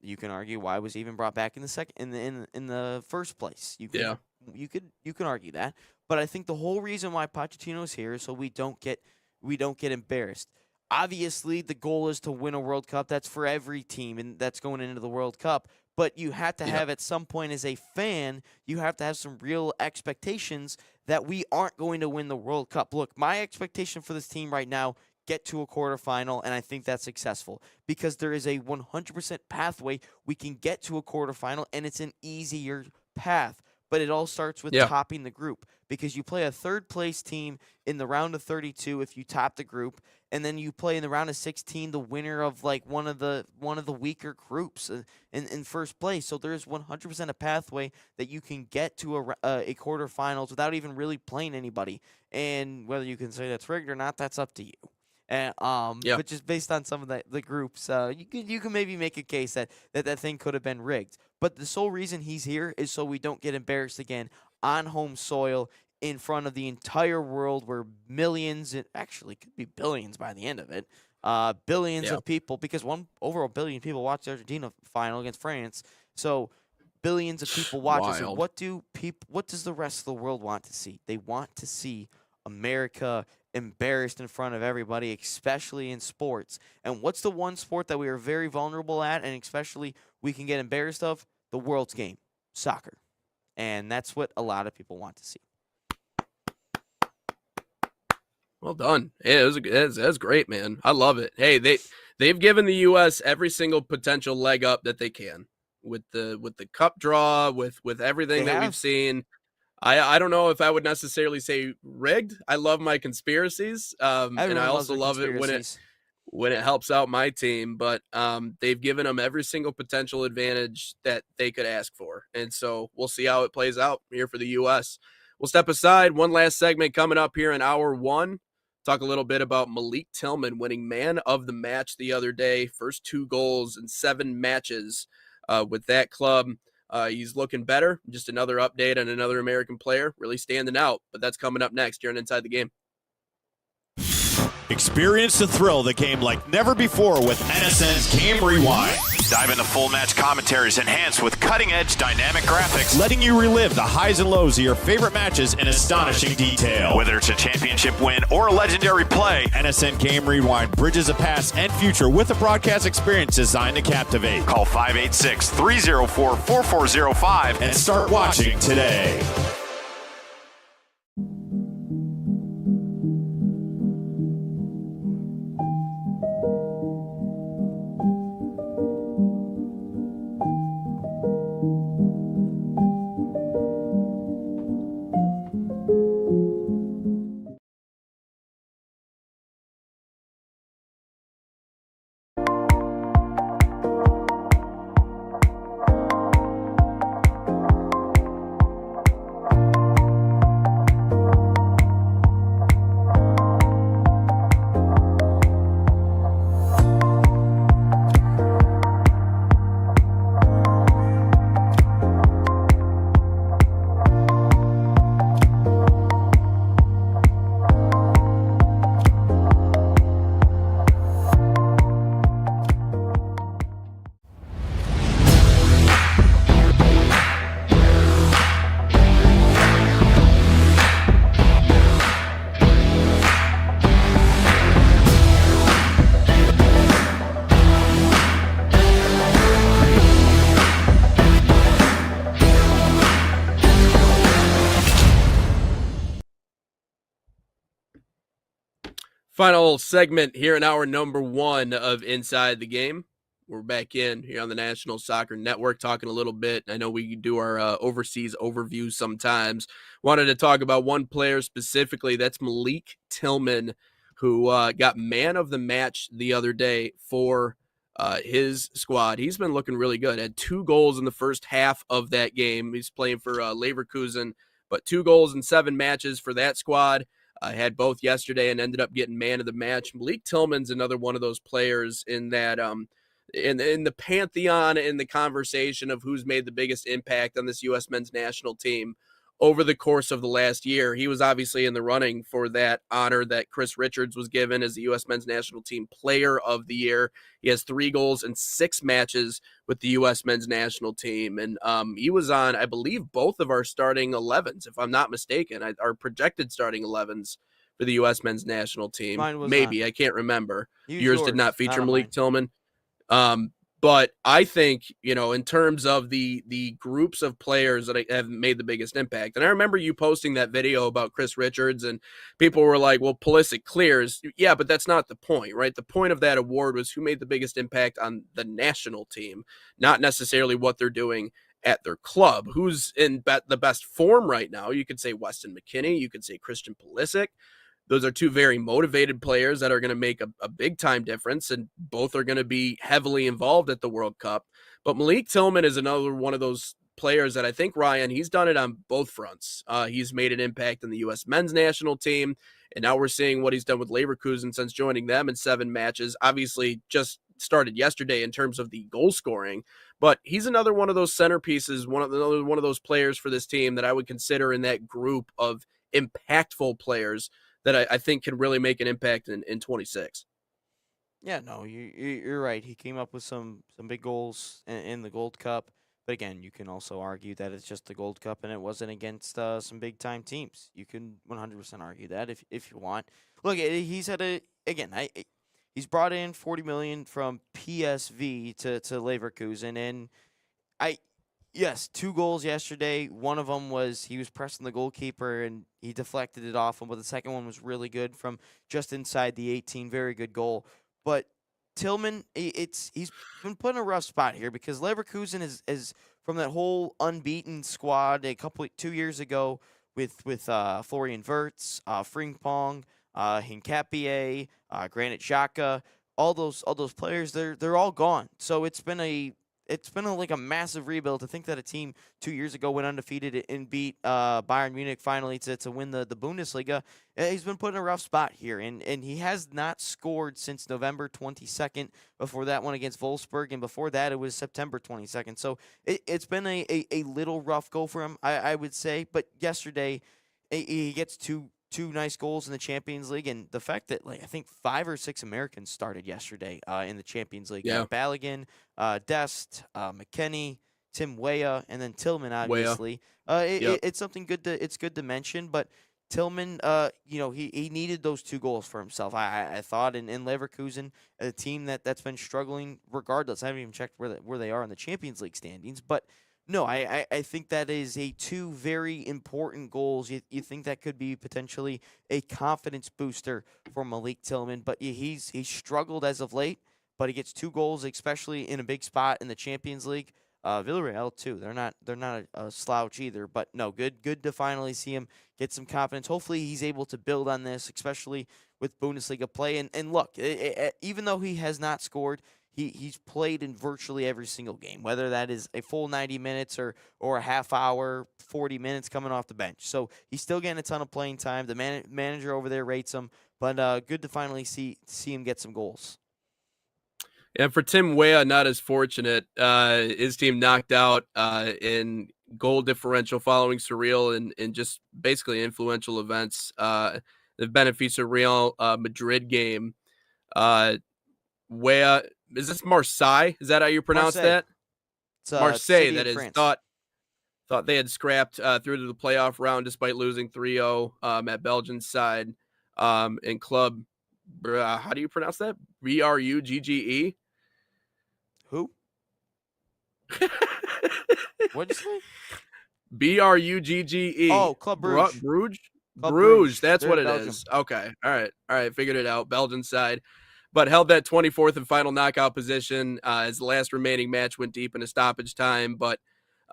you can argue why it was even brought back in the second in the first place. yeah, You can argue that, but I think the whole reason why Pochettino is here is so we don't get embarrassed. Obviously, the goal is to win a World Cup. That's for every team, and that's going into the World Cup. But you have to yeah, have at some point as a fan, you have to have some real expectations that we aren't going to win the World Cup. Look, my expectation for this team right now get to a quarterfinal, and I think that's successful because there is a 100% pathway we can get to a quarterfinal, and it's an easier path. But it all starts with yeah, topping the group because you play a third place team in the round of 32 if you top the group, and then you play in the round of 16 the winner of like one of the weaker groups in first place. So there's 100% a pathway that you can get to a quarterfinals without even really playing anybody. And whether you can say that's rigged or not, that's up to you. And, yeah, but just based on some of the groups, you can maybe make a case that thing could have been rigged. But the sole reason he's here is so we don't get embarrassed again on home soil in front of the entire world, where millions, it actually could be billions by the end of it, billions yeah. of people, because over a billion people watched the Argentina final against France. So billions of people watch it. So Wild. what does the rest of the world want to see? They want to see America embarrassed in front of everybody, especially in sports. And what's the one sport that we are very vulnerable at, and especially we can get embarrassed of? The world's game, soccer. And that's what a lot of people want to see. Well done. Yeah, that's great, man. I love it. Hey, they've given the U.S. every single potential leg up that they can with the cup draw, with everything They that we've have. seen. I don't know if I would necessarily say rigged. I love my conspiracies, and I Everyone loves also their love it when conspiracies. it helps out my team. But they've given them every single potential advantage that they could ask for, and so we'll see how it plays out here for the U.S. We'll step aside. One last segment coming up here in hour one. Talk a little bit about Malik Tillman winning man of the match the other day. First 2 goals in 7 matches with that club. He's looking better. Just another update on another American player really standing out. But that's coming up next here on Inside the Game. Experience the thrill of the game like never before with NSN's Game Rewind. Dive into full match commentaries enhanced with cutting-edge dynamic graphics. Letting you relive the highs and lows of your favorite matches in astonishing detail. Whether it's a championship win or a legendary play, NSN Game Rewind bridges the past and future with a broadcast experience designed to captivate. call 586-304-4405 And start watching today. Final segment here in hour number 1 of Inside the Game. We're back in here on the National Soccer Network talking a little bit. I know we do our overseas overviews sometimes. Wanted to talk about one player specifically. That's Malik Tillman, who got man of the match the other day for his squad. He's been looking really good. Had 2 goals in the first half of that game. He's playing for Leverkusen, but 2 goals in 7 matches for that squad. I had both yesterday and ended up getting man of the match. Malik Tillman's another one of those players in that in the pantheon, in the conversation of who's made the biggest impact on this U.S. men's national team over the course of the last year. He was obviously in the running for that honor that Chris Richards was given as the U.S. men's national team player of the year. He has 3 goals in 6 matches with the U.S. men's national team. And he was on, I believe, both of our starting 11s, if I'm not mistaken, our projected starting 11s for the U.S. men's national team. Mine was Maybe, not. I can't remember. Yours Did not feature on Malik mine. Tillman. But I think, in terms of the groups of players that have made the biggest impact, and I remember you posting that video about Chris Richards, and people were like, well, Pulisic clears. Yeah, but that's not the point, right? The point of that award was who made the biggest impact on the national team, not necessarily what they're doing at their club. Who's in the best form right now? You could say Weston McKennie. You could say Christian Pulisic. Those are 2 very motivated players that are going to make a big-time difference, and both are going to be heavily involved at the World Cup. But Malik Tillman is another one of those players that I think, Ryan, he's done it on both fronts. He's made an impact in the U.S. men's national team, and now we're seeing what he's done with Leverkusen since joining them in 7 matches. Obviously, just started yesterday in terms of the goal scoring, but he's another one of those centerpieces, one of those players for this team that I would consider in that group of impactful players that I think can really make an impact in 26. Yeah, no, you're right. He came up with some big goals in the Gold Cup. But again, you can also argue that it's just the Gold Cup and it wasn't against some big time teams. You can 100% argue that if you want. Look, he's had he's brought in 40 million from PSV to Leverkusen, and yes, 2 goals yesterday. One of them was he was pressing the goalkeeper and he deflected it off him, but the second one was really good from just inside the 18. Very good goal. But Tillman, he's been put in a rough spot here because Leverkusen is from that whole unbeaten squad 2 years ago with Florian Wirtz, Frimpong, Hincapié, Granit Xhaka, all those players. They're all gone. So it's been a massive rebuild. To think that a team 2 years ago went undefeated and beat Bayern Munich finally to win the Bundesliga. He's been put in a rough spot here, and he has not scored since November 22nd. Before that one against Wolfsburg, and before that it was September 22nd. So it's been a little rough go for him, I would say. But yesterday he gets two nice goals in the Champions League, and the fact that I think 5 or 6 Americans started yesterday in the Champions League. Yeah. Balogun, Dest, McKennie, Tim Weah, and then Tillman. Obviously, it's something good to mention. But Tillman, he needed those 2 goals for himself. I thought in Leverkusen, a team that's been struggling regardless. I haven't even checked where they are in the Champions League standings, but. No, I think that is 2 very important goals. You think that could be potentially a confidence booster for Malik Tillman, but he's struggled as of late. But he gets 2 goals, especially in a big spot in the Champions League. Villarreal too. They're not a slouch either. But no, good to finally see him get some confidence. Hopefully he's able to build on this, especially with Bundesliga play. And look, even though he has not scored. He's played in virtually every single game, whether that is a full 90 minutes or a half hour, 40 minutes coming off the bench. So he's still getting a ton of playing time. The manager over there rates him, but good to finally see him get some goals. And for Tim Weah, not as fortunate. His team knocked out in goal differential following surreal and just basically influential events. The Benfica Real Madrid game. Weah. Is this Marseille? Is that how you pronounce that? It's Marseille, that is. France. Thought they had scrapped through to the playoff round despite losing 3-0 at Belgium's side. And club, how do you pronounce that? Brugge? Who? What'd you say? Brugge. Oh, Club Brugge. Club Bruges, that's They're what in it Belgium. is. Okay. All right. Figured it out. Belgian side. But held that 24th and final knockout position as the last remaining match went deep into stoppage time. But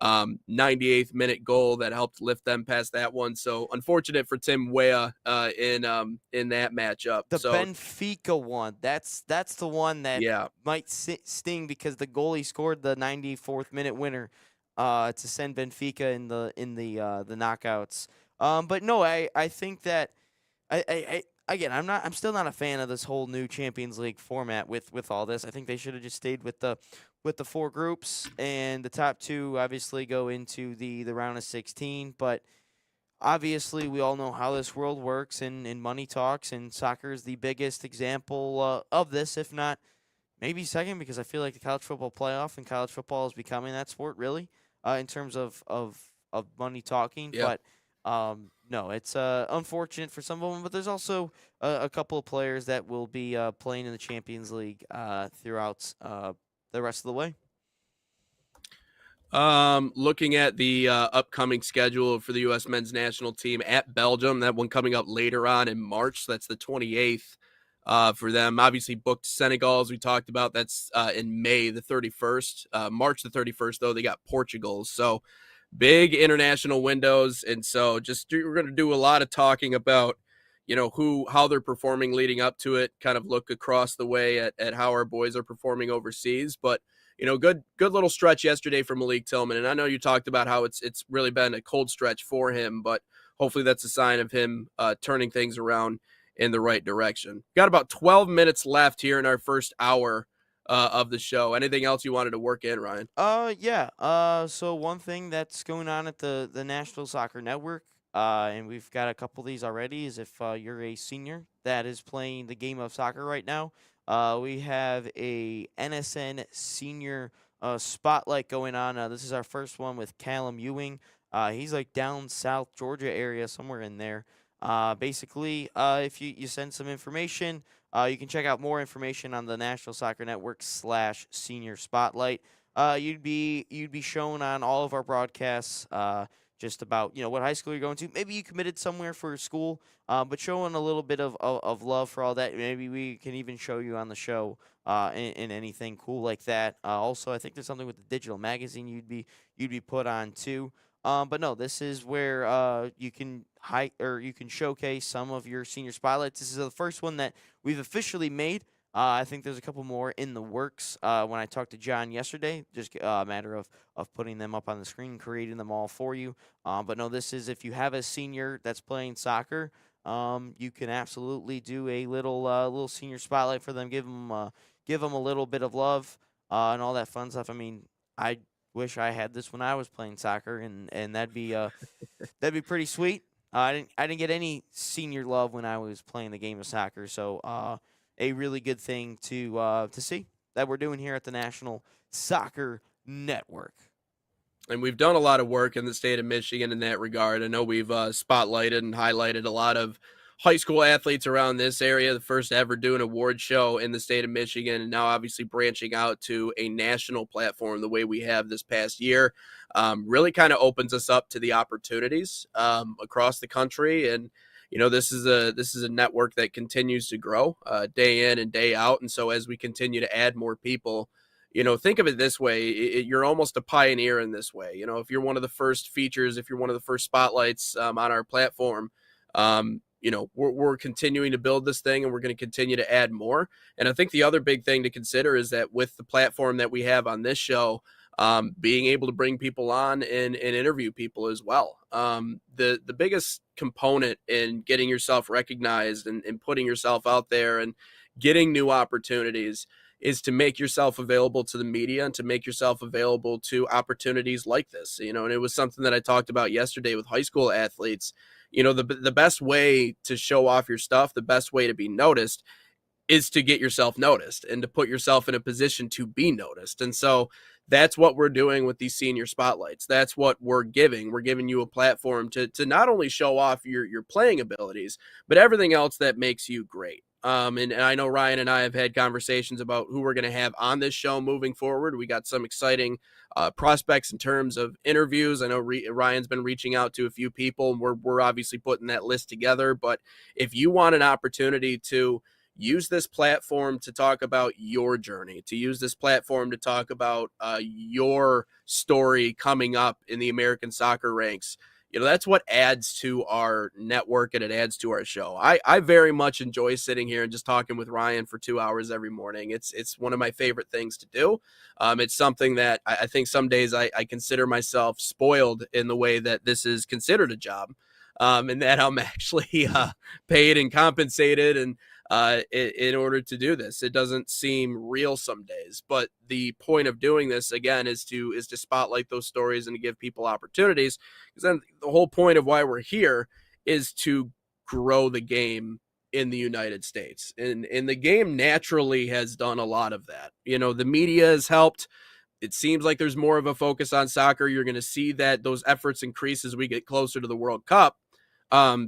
98th minute goal that helped lift them past that one. So unfortunate for Tim Weah in that matchup. The So Benfica one. That's the one that yeah, might sting because the goalie scored the 94th minute winner to send Benfica in the knockouts. But no, I think that I again, I'm still not a fan of this whole new Champions League format with all this. I think they should have just stayed with the four groups, and the top two obviously go into the round of 16. But obviously, we all know how this world works, and money talks, and soccer is the biggest example of this, if not maybe second, because I feel like the college football playoff and college football is becoming that sport really in terms of money talking. yeah. But no, it's unfortunate for some of them, but there's also a couple of players that will be playing in the Champions League throughout the rest of the way. Looking at the upcoming schedule for the U.S. men's national team at Belgium, that one coming up later on in March. So that's the 28th for them. Obviously booked Senegal, as we talked about. That's in May the 31st. March the 31st, though, they got Portugal. So big international windows. And so we're going to do a lot of talking about, how they're performing leading up to it, kind of look across the way at how our boys are performing overseas. But good little stretch yesterday for Malik Tillman. And I know you talked about how it's really been a cold stretch for him, but hopefully that's a sign of him turning things around in the right direction. Got about 12 minutes left here in our first hour of the show. Anything else you wanted to work in, Ryan? Yeah. So one thing that's going on at the National Soccer Network, and we've got a couple of these already, is if you're a senior that is playing the game of soccer right now, we have a NSN senior spotlight going on. This is our first one with Callum Ewing. He's like down South Georgia area, somewhere in there. Basically, if you send some information, you can check out more information on the National Soccer Network /Senior Spotlight. You'd be shown on all of our broadcasts. Just about what high school you're going to. Maybe you committed somewhere for school, but showing a little bit of love for all that. Maybe we can even show you on the show in anything cool like that. Also, I think there's something with the digital magazine you'd be put on too. But no, this is where you can you can showcase some of your senior spotlights. This is the first one that we've officially made. I think there's a couple more in the works. When I talked to John yesterday, just a matter of putting them up on the screen, creating them all for you. But no, this is if you have a senior that's playing soccer, you can absolutely do a little senior spotlight for them. Give them a little bit of love and all that fun stuff. I mean, I wish I had this when I was playing soccer, and that'd be pretty sweet. I didn't get any senior love when I was playing the game of soccer, so a really good thing to see that we're doing here at the National Soccer Network. And we've done a lot of work in the state of Michigan in that regard. I know we've spotlighted and highlighted a lot of high school athletes around this area, the first ever do an award show in the state of Michigan, and now obviously branching out to a national platform the way we have this past year really kind of opens us up to the opportunities across the country. And this is a network that continues to grow day in and day out. And so as we continue to add more people, think of it this way, you're almost a pioneer in this way. If you're one of the first features, if you're one of the first spotlights on our platform, we're continuing to build this thing, and we're going to continue to add more. And I think the other big thing to consider is that with the platform that we have on this show, being able to bring people on and interview people as well. The biggest component in getting yourself recognized and putting yourself out there and getting new opportunities is to make yourself available to the media and to make yourself available to opportunities like this. And it was something that I talked about yesterday with high school athletes. The best way to show off your stuff, the best way to be noticed is to get yourself noticed and to put yourself in a position to be noticed. And so that's what we're doing with these senior spotlights. That's what we're giving. We're giving you a platform to not only show off your playing abilities, but everything else that makes you great. And I know Ryan and I have had conversations about who we're going to have on this show moving forward. We got some exciting prospects in terms of interviews. I know Ryan's been reaching out to a few people, and we're obviously putting that list together. But if you want an opportunity to use this platform to talk about your journey, to use this platform to talk about your story coming up in the American soccer ranks, that's what adds to our network and it adds to our show. I very much enjoy sitting here and just talking with Ryan for 2 hours every morning. It's one of my favorite things to do. It's something that I think some days I consider myself spoiled in the way that this is considered a job, and that I'm actually paid and compensated and in order to do this. It doesn't seem real some days, but the point of doing this again is to spotlight those stories and to give people opportunities, because then the whole point of why we're here is to grow the game in the United States, and the game naturally has done a lot of that. The media has helped. It seems like there's more of a focus on soccer. You're going to see that those efforts increase as we get closer to the World Cup,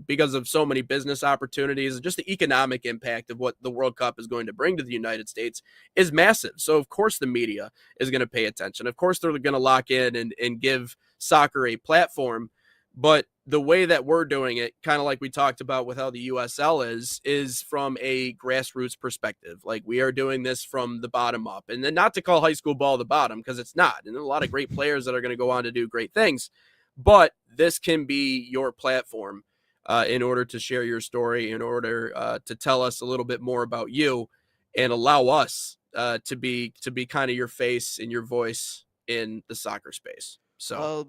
because of so many business opportunities, and just the economic impact of what the World Cup is going to bring to the United States is massive. So of course the media is going to pay attention. Of course they're going to lock in and give soccer a platform. But the way that we're doing it, kind of like we talked about with how the USL is from a grassroots perspective. Like, we are doing this from the bottom up, and then not to call high school ball the bottom, because it's not. And there are a lot of great players that are going to go on to do great things. But this can be your platform in order to share your story, in order to tell us a little bit more about you, and allow us to be kind of your face and your voice in the soccer space. So I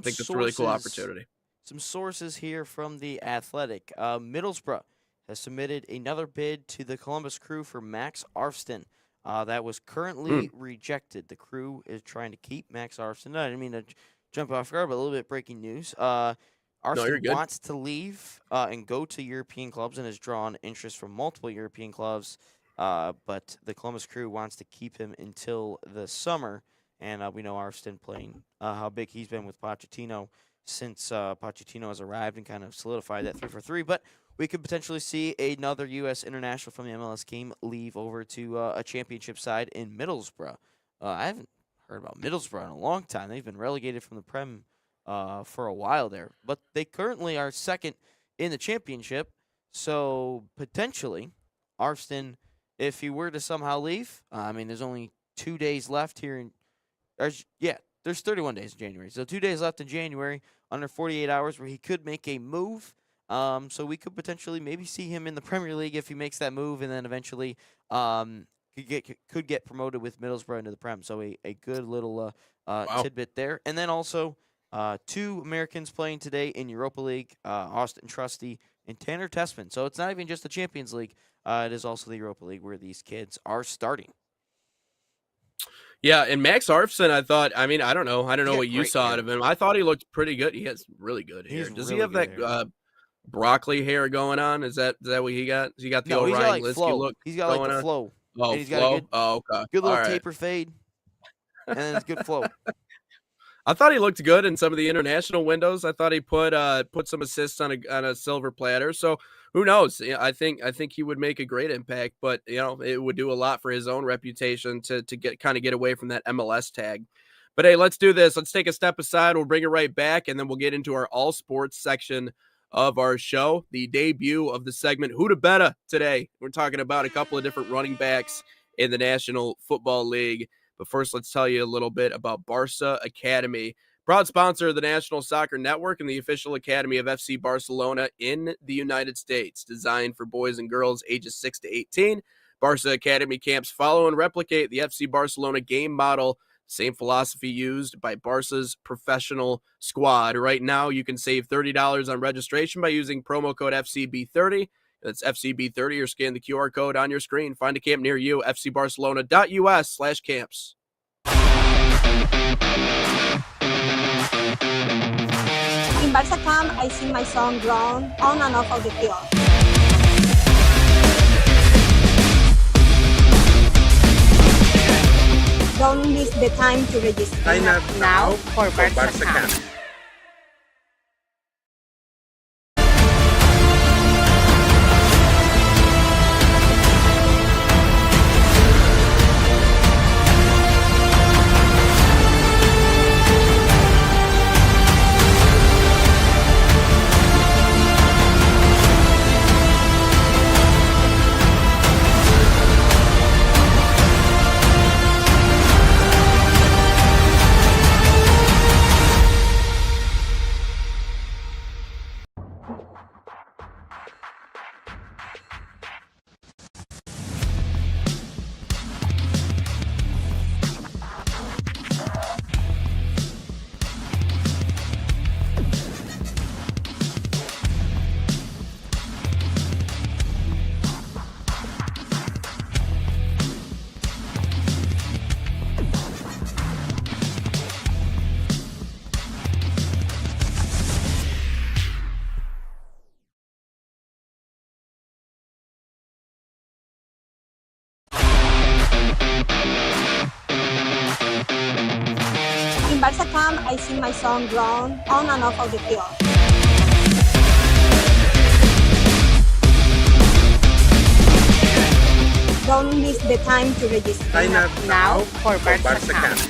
think that's a really cool opportunity. Some sources here from The Athletic. Middlesbrough has submitted another bid to the Columbus Crew for Max Arfsten. That was currently rejected. The Crew is trying to keep Max Arfsten. I didn't mean to jump off guard, but a little bit breaking news. Arfsten wants to leave and go to European clubs and has drawn interest from multiple European clubs, but the Columbus Crew wants to keep him until the summer. And we know Arfsten playing how big he's been with Pochettino since Pochettino has arrived and kind of solidified that 3-for-3. But we could potentially see another U.S. international from the MLS team leave over to a championship side in Middlesbrough. I haven't heard about Middlesbrough in a long time. They've been relegated from the Prem for a while there. But they currently are second in the championship. So potentially, Arfsten, if he were to somehow leave, there's only 2 days left here there's 31 days in January. So 2 days left in January, under 48 hours, where he could make a move. So we could potentially maybe see him in the Premier League if he makes that move, and then eventually could get promoted with Middlesbrough into the Prem. So a good little tidbit there. And then also 2 Americans playing today in Europa League, Austin Trusty and Tanner Tessman. So it's not even just the Champions League. It is also the Europa League where these kids are starting. Yeah, and Max Arfsten, I thought, I don't know what you saw out of him. I thought he looked pretty good. He has really good hair. Does he have that broccoli hair going on? Is that what he got? He got the old Ryan Linsky look. He's got like the flow. Oh, and he's flow? Got okay. Good little taper fade, and then it's good flow. I thought he looked good in some of the international windows. I thought he put some assists on a silver platter. So who knows? I think he would make a great impact, but it would do a lot for his own reputation to get away from that MLS tag. But hey, let's do this. Let's take a step aside. We'll bring it right back, and then we'll get into our all sports section of our show. The debut of the segment Who to Betta today. We're talking about a couple of different running backs in the National Football League. But first, let's tell you a little bit about Barca Academy, proud sponsor of the National Soccer Network and the official academy of FC Barcelona in the United States. Designed for boys and girls ages 6 to 18, Barca Academy camps follow and replicate the FC Barcelona game model, same philosophy used by Barca's professional squad. Right now, you can save $30 on registration by using promo code FCB30. That's FCB30, or scan the QR code on your screen. Find a camp near you, fcbarcelona.us/camps. In Barca camp, I see my son grown on and off of the field. Don't miss the time to register. Sign up now for Barca camp. Instagram, I sing my song Grown on and off of the field. Don't miss the time to register. Sign up now for Barca Camp.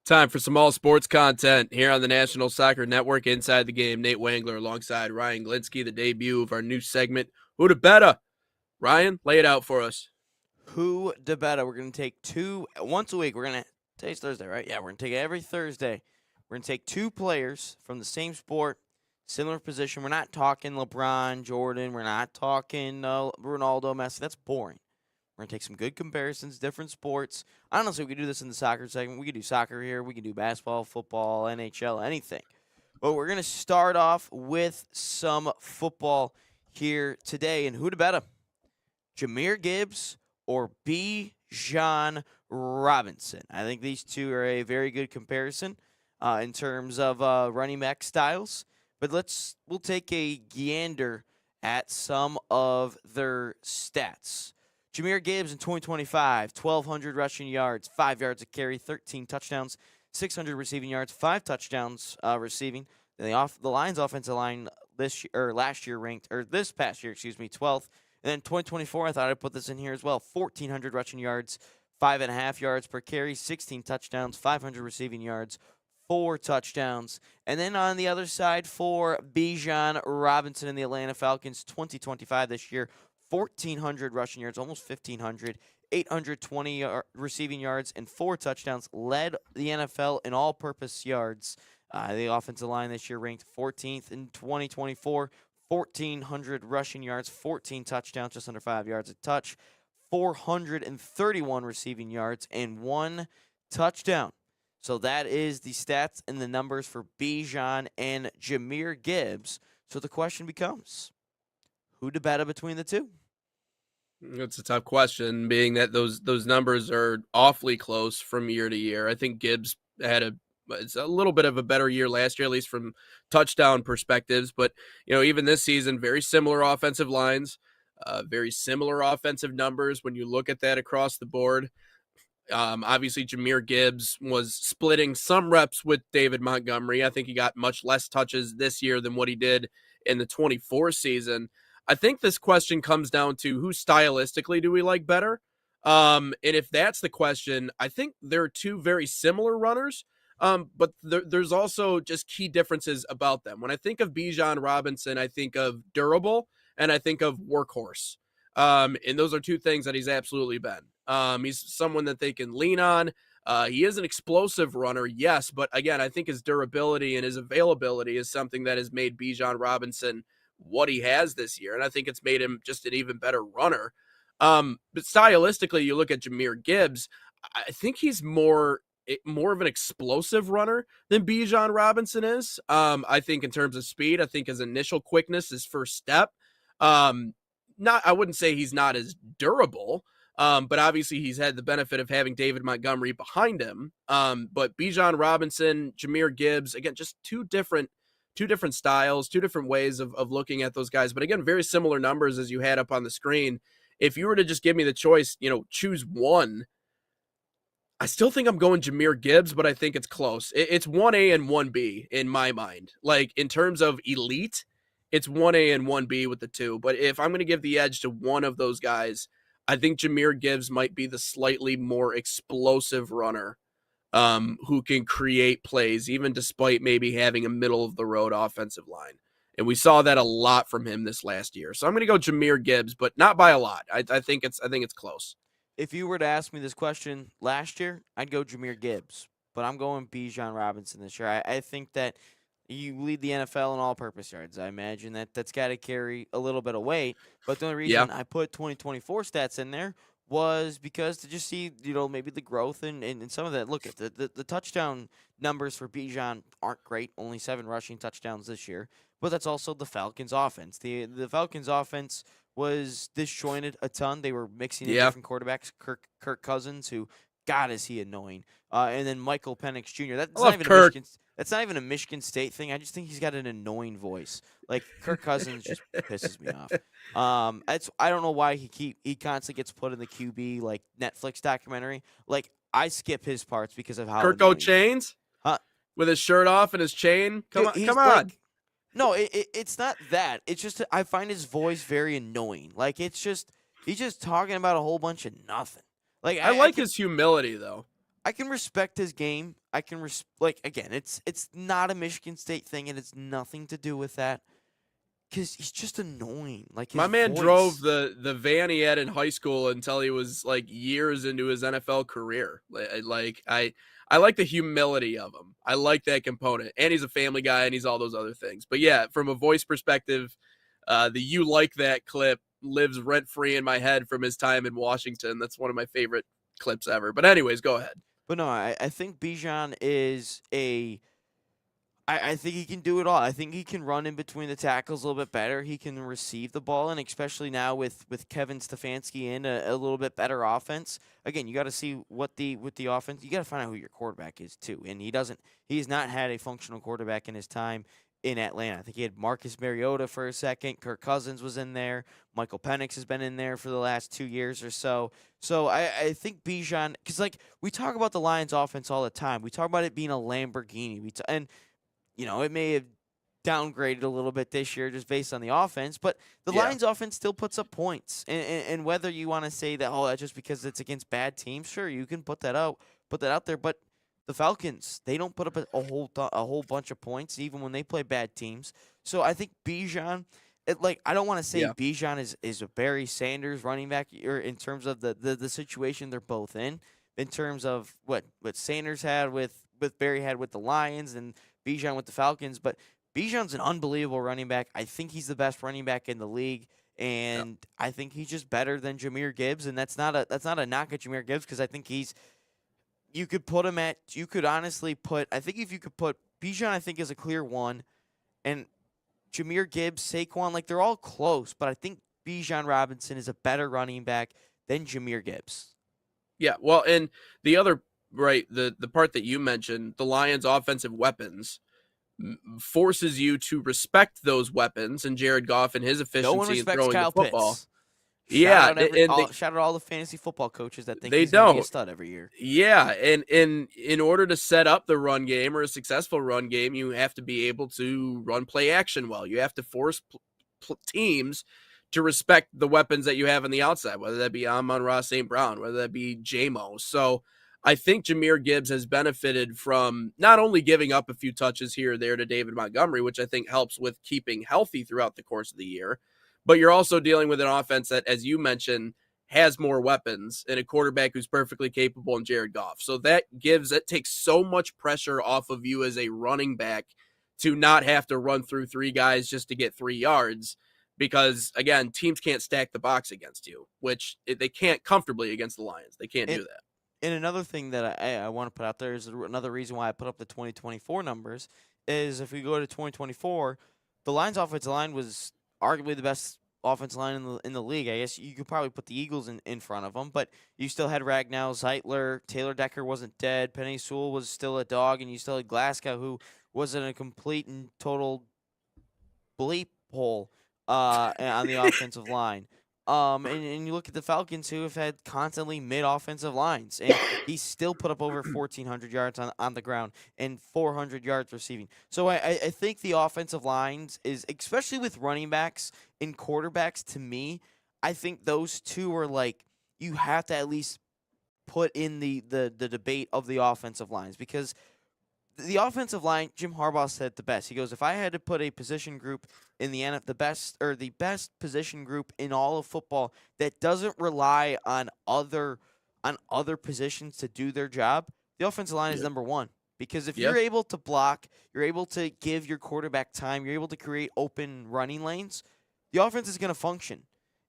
Time for some all sports content here on the National Soccer Network. Inside the Game, Nate Wangler alongside Ryan Glinsky, the debut of our new segment, Who to Betta. Ryan, lay it out for us. Who to Betta? We're going to take once a week. Today's Thursday, right? Yeah, we're going to take it every Thursday. We're going to take two players from the same sport, similar position. We're not talking LeBron, Jordan. We're not talking Ronaldo, Messi. That's boring. We're going to take some good comparisons, different sports. Honestly, we could do this in the soccer segment. We could do soccer here. We could do basketball, football, NHL, anything. But we're going to start off with some football here today. And who to Betta? Jahmyr Gibbs or Bijan Robinson? I think these two are a very good comparison in terms of running back styles. But we'll take a gander at some of their stats. Jahmyr Gibbs in 2025, 1,200 rushing yards, 5 yards a carry, 13 touchdowns, 600 receiving yards, 5 touchdowns receiving. The Lions' offensive line this past year, 12th. And then 2024, I thought I'd put this in here as well, 1,400 rushing yards, 5.5 yards per carry, 16 touchdowns, 500 receiving yards, 4 touchdowns. And then on the other side for Bijan Robinson and the Atlanta Falcons, 2025 this year, 1,400 rushing yards, almost 1,500, 820 receiving yards, and 4 touchdowns. Led the NFL in all-purpose yards. The offensive line this year ranked 14th in 2024, 1,400 rushing yards, 14 touchdowns, just under 5 yards a touch, 431 receiving yards, and 1 touchdown. So that is the stats and the numbers for Bijan and Jahmyr Gibbs. So the question becomes, who to bet between the two? It's a tough question, being that those numbers are awfully close from year to year. I think Gibbs had it's a little bit of a better year last year, at least from touchdown perspectives. But, even this season, very similar offensive lines, very similar offensive numbers when you look at that across the board. Obviously, Jahmyr Gibbs was splitting some reps with David Montgomery. I think he got much less touches this year than what he did in the 24 season. I think this question comes down to who stylistically do we like better? And if that's the question, I think there are two very similar runners, but there's also just key differences about them. When I think of Bijan Robinson, I think of durable and I think of workhorse. And those are two things that he's absolutely been. He's someone that they can lean on. He is an explosive runner, yes, but again, I think his durability and his availability is something that has made Bijan Robinson what he has this year, and I think it's made him just an even better runner. But stylistically, you look at Jahmyr Gibbs, I think he's more of an explosive runner than Bijan Robinson is. I think in terms of speed, I think his initial quickness, his first step, I wouldn't say he's not as durable, but obviously he's had the benefit of having David Montgomery behind him. But Bijan Robinson, Jahmyr Gibbs, again, just two different styles, two different ways of looking at those guys. But again, very similar numbers as you had up on the screen. If you were to just give me the choice, choose one, I still think I'm going Jahmyr Gibbs, but I think it's close. It's 1A and 1B in my mind. Like, in terms of elite, it's 1A and 1B with the two. But if I'm going to give the edge to one of those guys, I think Jahmyr Gibbs might be the slightly more explosive runner who can create plays, even despite maybe having a middle-of-the-road offensive line. And we saw that a lot from him this last year. So I'm going to go Jahmyr Gibbs, but not by a lot. I think it's close. If you were to ask me this question last year, I'd go Jahmyr Gibbs. But I'm going Bijan Robinson this year. I think that you lead the NFL in all-purpose yards. I imagine that's got to carry a little bit of weight. But the only reason I put 2024 stats in there was because to just see, maybe the growth and some of that. Look at the touchdown numbers for Bijan aren't great. Only 7 rushing touchdowns this year. But that's also the Falcons' offense. The Falcons' offense was disjointed a ton. They were mixing in different quarterbacks. Kirk Cousins, who, God, is he annoying. And then Michael Penix Jr. That's not even a Michigan State thing. I just think he's got an annoying voice. Like, Kirk Cousins just pisses me off. I don't know why he constantly gets put in the QB like Netflix documentary. Like, I skip his parts because of how Kirk O'Chains? Huh? With his shirt off and his chain? Come on. Like, no, it's not that. It's just I find his voice very annoying. Like, it's just he's just talking about a whole bunch of nothing. Like, I like his humility though. I can respect his game. I can again, it's not a Michigan State thing, and it's nothing to do with that. Because he's just annoying. Like, my man drove the van he had in high school until he was like years into his NFL career. Like I like the humility of him. I like that component, and he's a family guy, and he's all those other things. But yeah, from a voice perspective, the "you like that" clip lives rent free in my head from his time in Washington. That's one of my favorite clips ever. But anyways, go ahead. But no, I think Bijan is I think he can do it all. I think he can run in between the tackles a little bit better. He can receive the ball, and especially now with Kevin Stefanski in a little bit better offense. Again, you got to see with the offense. You got to find out who your quarterback is too. And he's not had a functional quarterback in his time in Atlanta. I think he had Marcus Mariota for a second. Kirk Cousins was in there. Michael Penix has been in there for the last 2 years or so. So I think Bijan, because like we talk about the Lions offense all the time. We talk about it being a Lamborghini. It may have downgraded a little bit this year just based on the offense, but the Lions offense still puts up points. And whether you want to say that, that's just because it's against bad teams, sure, you can put that out there. But the Falcons, they don't put up a whole bunch of points even when they play bad teams. So I think Bijan, I don't want to say Bijan is a Barry Sanders running back or in terms of the situation they're both in terms of what Sanders had with Barry had with the Lions and Bijan with the Falcons. But Bijan's an unbelievable running back. I think he's the best running back in the league, and I think he's just better than Jahmyr Gibbs. And that's not a knock at Jahmyr Gibbs because I think you could honestly put Bijan, I think, is a clear one, and Jahmyr Gibbs, Saquon, they're all close, but I think Bijan Robinson is a better running back than Jahmyr Gibbs. Yeah, well, and the other the part that you mentioned, the Lions' offensive weapons, forces you to respect those weapons and Jared Goff and his efficiency in throwing the football. Pitts. Shout out all the fantasy football coaches that think he's going to be a stud every year. Yeah, and in order to set up the run game or a successful run game, you have to be able to run play action well. You have to force teams to respect the weapons that you have on the outside, whether that be Amon-Ra St. Brown, whether that be J-Mo. So I think Jahmyr Gibbs has benefited from not only giving up a few touches here or there to David Montgomery, which I think helps with keeping healthy throughout the course of the year, but you're also dealing with an offense that, as you mentioned, has more weapons and a quarterback who's perfectly capable in Jared Goff. So that takes so much pressure off of you as a running back to not have to run through 3 guys just to get 3 yards. Because, again, teams can't stack the box against you, which they can't comfortably against the Lions. They can't do that. And another thing that I want to put out there is another reason why I put up the 2024 numbers is if we go to 2024, the Lions' offensive line was arguably the best offensive line in the league. I guess you could probably put the Eagles in front of them, but you still had Ragnow, Zeitler, Taylor Decker wasn't dead, Penei Sewell was still a dog, and you still had Glasgow, who wasn't a complete and total bleep hole on the offensive line. And you look at the Falcons, who have had constantly mid-offensive lines, and he still put up over 1,400 yards on the ground and 400 yards receiving. So I think the offensive lines is, especially with running backs and quarterbacks, to me, I think those two are like, you have to at least put in the debate of the offensive lines, because the offensive line, Jim Harbaugh said it the best. He goes, if I had to put a position group in the the best position group in all of football that doesn't rely on other positions to do their job, the offensive line is number one. Because if you're able to block, you're able to give your quarterback time, you're able to create open running lanes, the offense is going to function.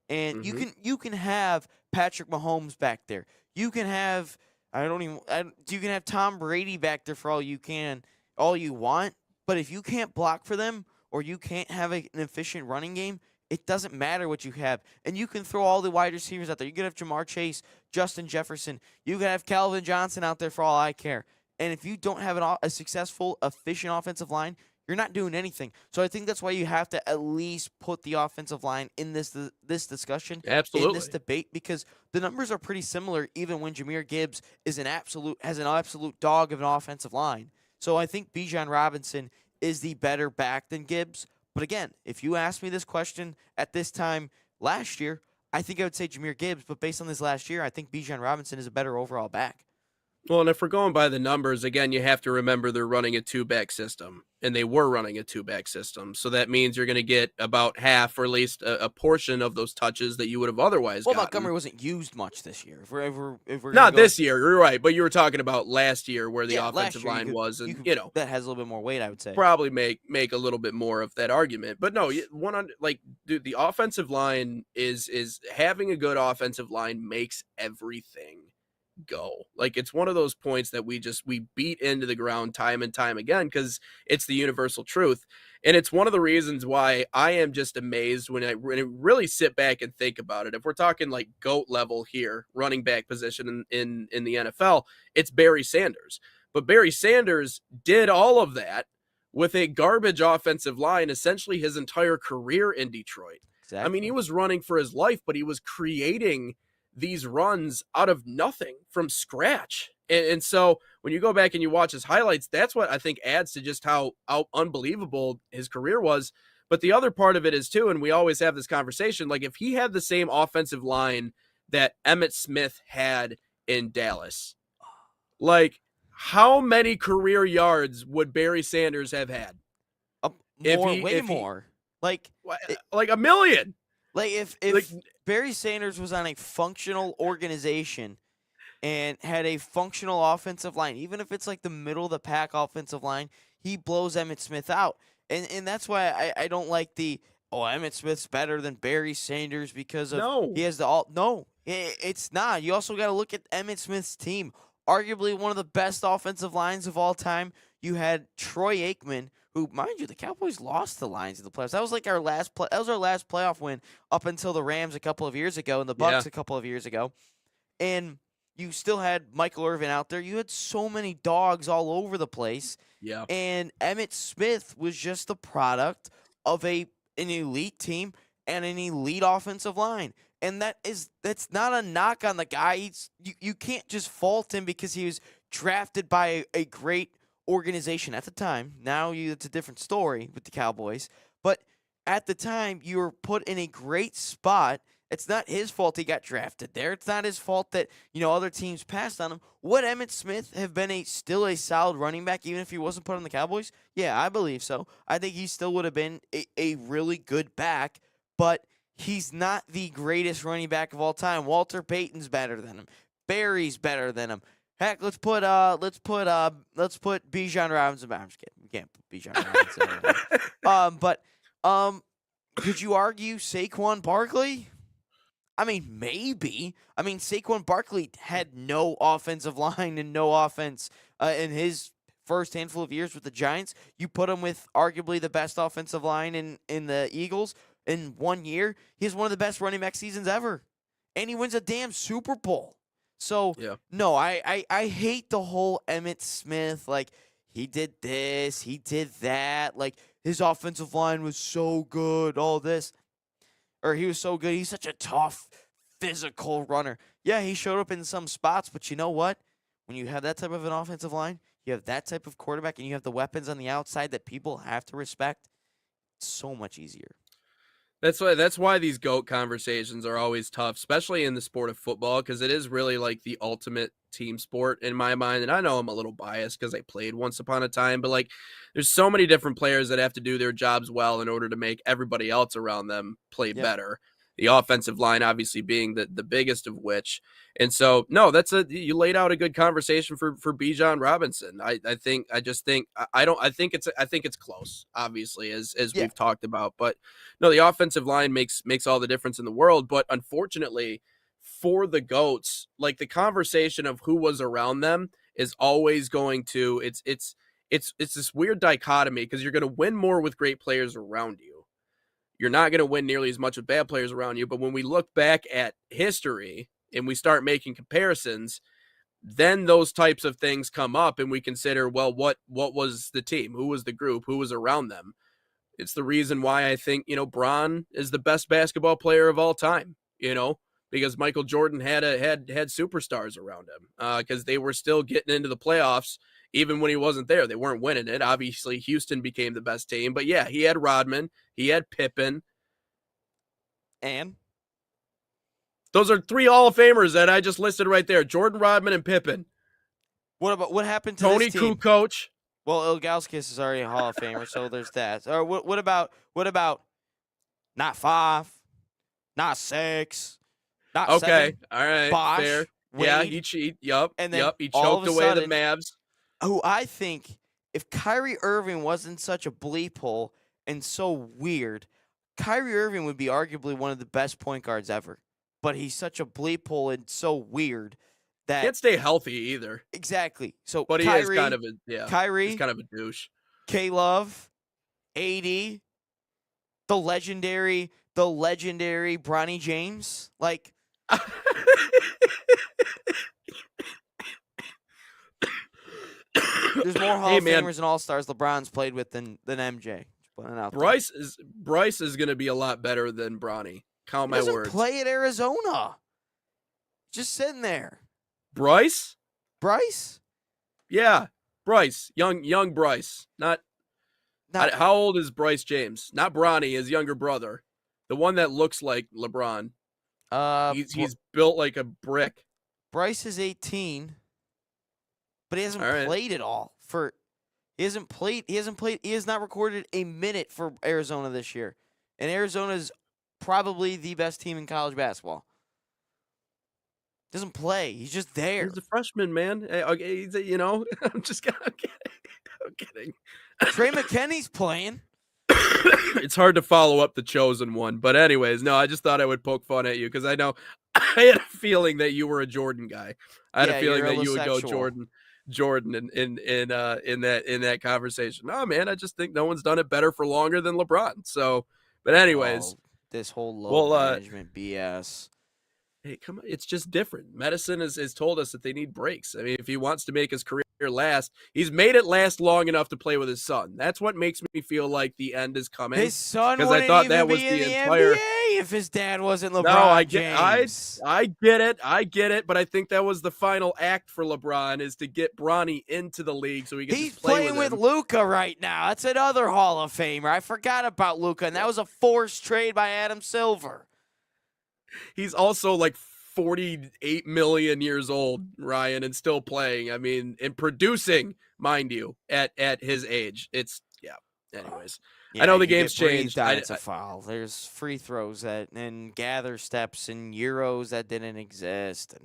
And you can have Patrick Mahomes back there. You can have you can have Tom Brady back there for all you want, but if you can't block for them or you can't have an efficient running game, it doesn't matter what you have. And you can throw all the wide receivers out there. You can have Jamar Chase, Justin Jefferson. You can have Calvin Johnson out there for all I care. And if you don't have a successful, efficient offensive line, you're not doing anything. So I think that's why you have to at least put the offensive line in this discussion, Absolutely. in this debate, because the numbers are pretty similar even when Jahmyr Gibbs has an absolute dog of an offensive line. So I think Bijan Robinson is the better back than Gibbs. But again, if you asked me this question at this time last year, I think I would say Jahmyr Gibbs. But based on this last year, I think Bijan Robinson is a better overall back. Well, and if we're going by the numbers, again, you have to remember they're running a two-back system, and they were running a two-back system. So that means you're going to get about half, or at least a portion of those touches that you would have otherwise gotten. Montgomery wasn't used much this year. If we're not this year, you're right, but you were talking about last year where the offensive line was, and that has a little bit more weight, I would say. Probably make a little bit more of that argument. But no, dude, the offensive line is having a good offensive line makes everything go. Like, it's one of those points that we beat into the ground time and time again, because it's the universal truth. And it's one of the reasons why I am just amazed when I really sit back and think about it. If we're talking like GOAT level here, running back position in the NFL, it's Barry Sanders. But Barry Sanders did all of that with a garbage offensive line essentially his entire career in Detroit. Exactly. I mean, he was running for his life, but he was creating these runs out of nothing from scratch. And so when you go back and you watch his highlights, that's what I think adds to just how unbelievable his career was. But the other part of it is too, and we always have this conversation, like if he had the same offensive line that Emmitt Smith had in Dallas, like how many career yards would Barry Sanders have had? More. Like a million. Like if Barry Sanders was on a functional organization and had a functional offensive line, even if it's like the middle of the pack offensive line, he blows Emmitt Smith out. And that's why I don't like Emmitt Smith's better than Barry Sanders because of he has the all. No, it's not. You also got to look at Emmitt Smith's team. Arguably one of the best offensive lines of all time. You had Troy Aikman, who, mind you, the Cowboys lost the Lions in the playoffs. That was like our last playoff win up until the Rams a couple of years ago and the Bucs a couple of years ago. And you still had Michael Irvin out there. You had so many dogs all over the place. Yeah. And Emmitt Smith was just the product of an elite team and an elite offensive line. And that's not a knock on the guy. You can't just fault him because he was drafted by a great organization at the time. Now it's a different story with the Cowboys. But at the time, you were put in a great spot. It's not his fault he got drafted there. It's not his fault that, other teams passed on him. Would Emmitt Smith have been still a solid running back even if he wasn't put on the Cowboys? Yeah, I believe so. I think he still would have been a really good back, but he's not the greatest running back of all time. Walter Payton's better than him. Barry's better than him. Heck, let's put Bijan Robinson. I'm just kidding. We can't put Bijan Robinson. But could you argue Saquon Barkley? I mean, maybe. I mean, Saquon Barkley had no offensive line and no offense in his first handful of years with the Giants. You put him with arguably the best offensive line in the Eagles in 1 year. He has one of the best running back seasons ever. And he wins a damn Super Bowl. So, no, I hate the whole Emmitt Smith, like, he did this, he did that, like, his offensive line was so good, all this. or he was so good. He's such a tough, physical runner. Yeah, he showed up in some spots, but you know what? When you have that type of an offensive line, you have that type of quarterback, and you have the weapons on the outside that people have to respect, it's so much easier. That's why these GOAT conversations are always tough, especially in the sport of football, because it is really like the ultimate team sport in my mind. And I know I'm a little biased because I played once upon a time, but like there's so many different players that have to do their jobs well in order to make everybody else around them play better. The offensive line obviously being the biggest of which. And so, no, you laid out a good conversation for Bijan Robinson. I think it's close, obviously, as we've talked about. But no, the offensive line makes all the difference in the world. But unfortunately, for the GOATs, like the conversation of who was around them is always going to it's this weird dichotomy because you're going to win more with great players around you. You're not going to win nearly as much with bad players around you. But when we look back at history and we start making comparisons, then those types of things come up and we consider, well, what was the team? Who was the group? Who was around them? It's the reason why I think, Bron is the best basketball player of all time, because Michael Jordan had superstars around him because they were still getting into the playoffs even when he wasn't there. They weren't winning it. Obviously, Houston became the best team. But, yeah, he had Rodman. He had Pippen. And? Those are 3 Hall of Famers that I just listed right there. Jordan, Rodman, and Pippen. What happened to Tony this team? Kukoc. Well, Ilgauskas is already a Hall of Famer, so there's that. Or what about not 5, not 6, not 7? All right, Bosh, fair. Wade, yeah, he cheated. And then he all choked of a away the sudden, Mavs. Who I think, if Kyrie Irving wasn't such a bleep hole and so weird, Kyrie Irving would be arguably one of the best point guards ever. But he's such a bleep hole and so weird that Can't stay healthy either. Exactly. So, but Kyrie, he is kind of Kyrie, he's kind of a douche. K-Love, AD, the legendary Bronny James, like. There's more Hall of Famers and All-Stars LeBron's played with than MJ. Bryce is going to be a lot better than Bronny. Count my words. Play at Arizona. Just sitting there. Bryce? Yeah, Bryce. Young Bryce. Not how old is Bryce James? Not Bronny, his younger brother. The one that looks like LeBron. He's built like a brick. Bryce is 18. But he hasn't played at all. He has not recorded a minute for Arizona this year. And Arizona is probably the best team in college basketball. Doesn't play. He's just there. He's a freshman, man. I'm just I'm kidding. Trey McKinney's playing. It's hard to follow up the chosen one. But anyways, no, I just thought I would poke fun at you because I know I had a feeling that you were a Jordan guy. I had a feeling that you would go Jordan in that conversation. No, man, I just think no one's done it better for longer than LeBron. So, but anyways, this whole load management BS. Hey, come on, it's just different. Medicine has told us that they need breaks. I mean, if he wants to make his career last, he's made it last long enough to play with his son. That's what makes me feel like the end is coming. His son wouldn't even be in the NBA if his dad wasn't LeBron James. I get it, but I think that was the final act for LeBron is to get Bronny into the league so he can just play playing with Luka right now. That's another Hall of Famer. I forgot about Luka, and that was a forced trade by Adam Silver. He's also like 48 million years old, Ryan, and still playing. I mean, and producing, mind you, at his age. It's anyways. Yeah, I know the game's changed. It's a foul. There's free throws and gather steps and Euros that didn't exist.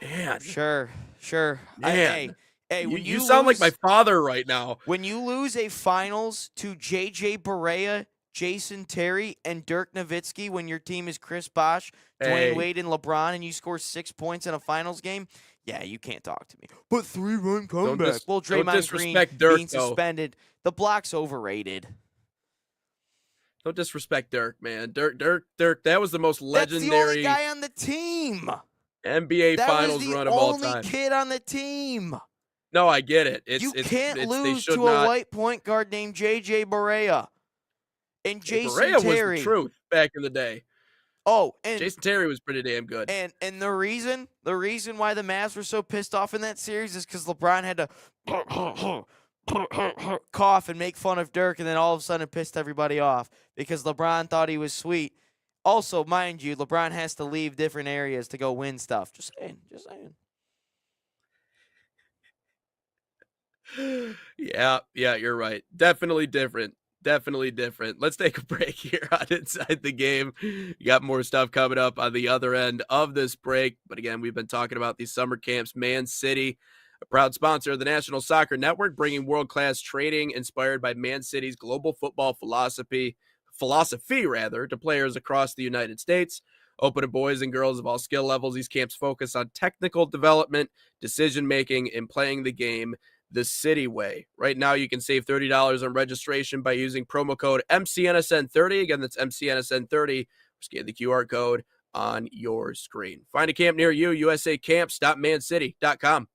And man, sure. Man. Hey, when you sound like my father right now. When you lose a finals to JJ Barea, Jason Terry, and Dirk Nowitzki, when your team is Chris Bosh, Dwayne Wade, and LeBron, and you score 6 points in a finals game, yeah, you can't talk to me. But 3-run comeback. Well, Draymond Green Dirk, being suspended. The block's overrated. Don't disrespect Dirk, man. Dirk, that was the most legendary That's the only guy on the team. NBA Finals run of all time. That was the only kid on the team. No, I get it. You can't lose to a white point guard named JJ Barea. And Hey, Jason Perea was Terry. the truth back in the day. Oh, and Jason Terry was pretty damn good. And the reason why the Mavs were so pissed off in that series is because LeBron had to cough and make fun of Dirk, and then all of a sudden it pissed everybody off because LeBron thought he was sweet. Also, mind you, LeBron has to leave different areas to go win stuff. Just saying. Yeah, you're right. Definitely different. Let's take a break here on Inside the Game. You got more stuff coming up on the other end of this break. But again, we've been talking about these summer camps. Man City, a proud sponsor of the National Soccer Network, bringing world-class training inspired by Man City's global football philosophy to players across the United States. Open to boys and girls of all skill levels, these camps focus on technical development, decision-making, and playing the game the City way. Right now, you can save $30 on registration by using promo code MCNSN30. Again, that's MCNSN30. Scan the QR code on your screen. Find a camp near you, usacamps.mancity.com.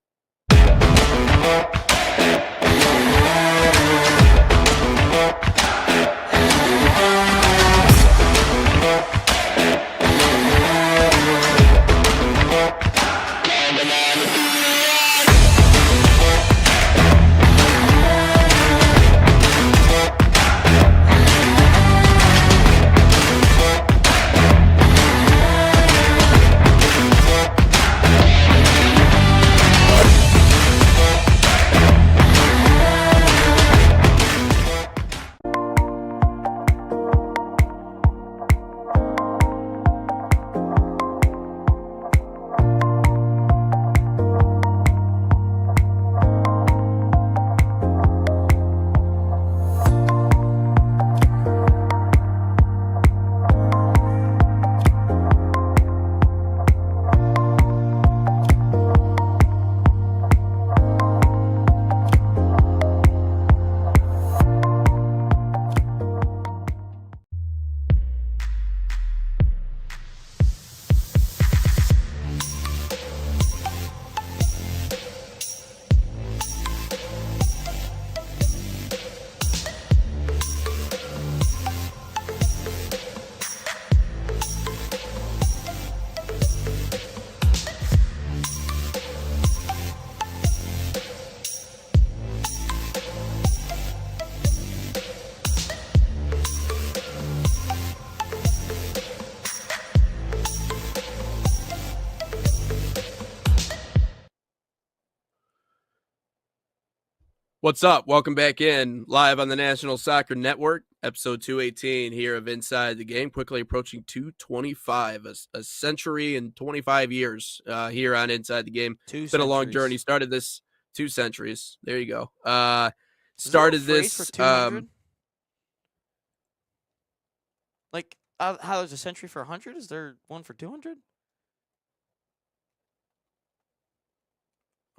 What's up? Welcome back in live on the National Soccer Network, episode 218 here of Inside the Game, quickly approaching 225, a century and 25 years here on Inside the Game. It's been a long journey. Started this 2 centuries. There you go. Started this for 200? Like how there's a century for 100? Is there one for 200?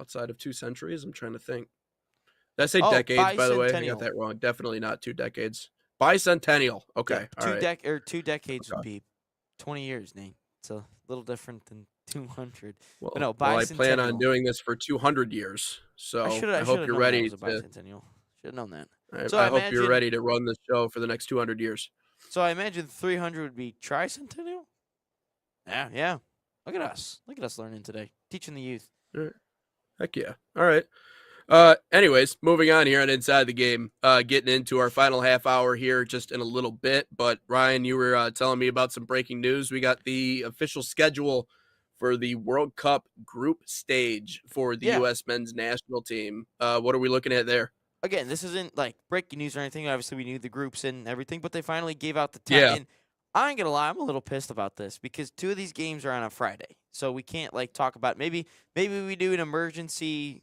Outside of 2 centuries, I'm trying to think. Did I say decades, by the way? I got that wrong. Definitely not 2 decades. Bicentennial. Okay. Yeah, all right. 2 decades would be 20 years, Nate. It's a little different than 200. Well, but no, I plan on doing this for 200 years. So I hope you're ready to. Bicentennial. Should have known that. I hope you're ready to run this show for the next 200 years. So I imagine 300 would be tricentennial? Yeah. Look at us. Look at us learning today. Teaching the youth. All right. Heck yeah. All right. Anyways, moving on here on Inside the Game, getting into our final half hour here just in a little bit. But Ryan, you were telling me about some breaking news. We got the official schedule for the World Cup group stage for the U.S. men's national team. What are we looking at there? Again, this isn't like breaking news or anything. Obviously, we knew the groups and everything, but they finally gave out the time. Yeah. And I ain't gonna lie, I'm a little pissed about this because 2 of these games are on a Friday, so we can't like talk about maybe we do an emergency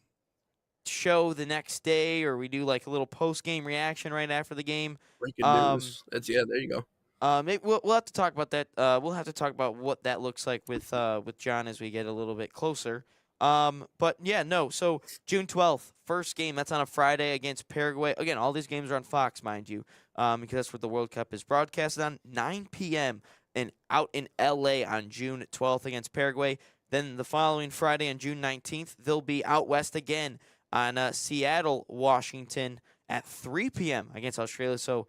show the next day, or we do like a little post-game reaction right after the game. Breaking news. There you go. Maybe we'll have to talk about that. We'll have to talk about what that looks like with John as we get a little bit closer. But yeah, no. So June 12th, first game. That's on a Friday against Paraguay. Again, all these games are on Fox, mind you, because that's where the World Cup is broadcasted on 9 p.m. and out in L.A. on June 12th against Paraguay. Then the following Friday on June 19th, they'll be out west again on Seattle, Washington at 3 p.m. against Australia. So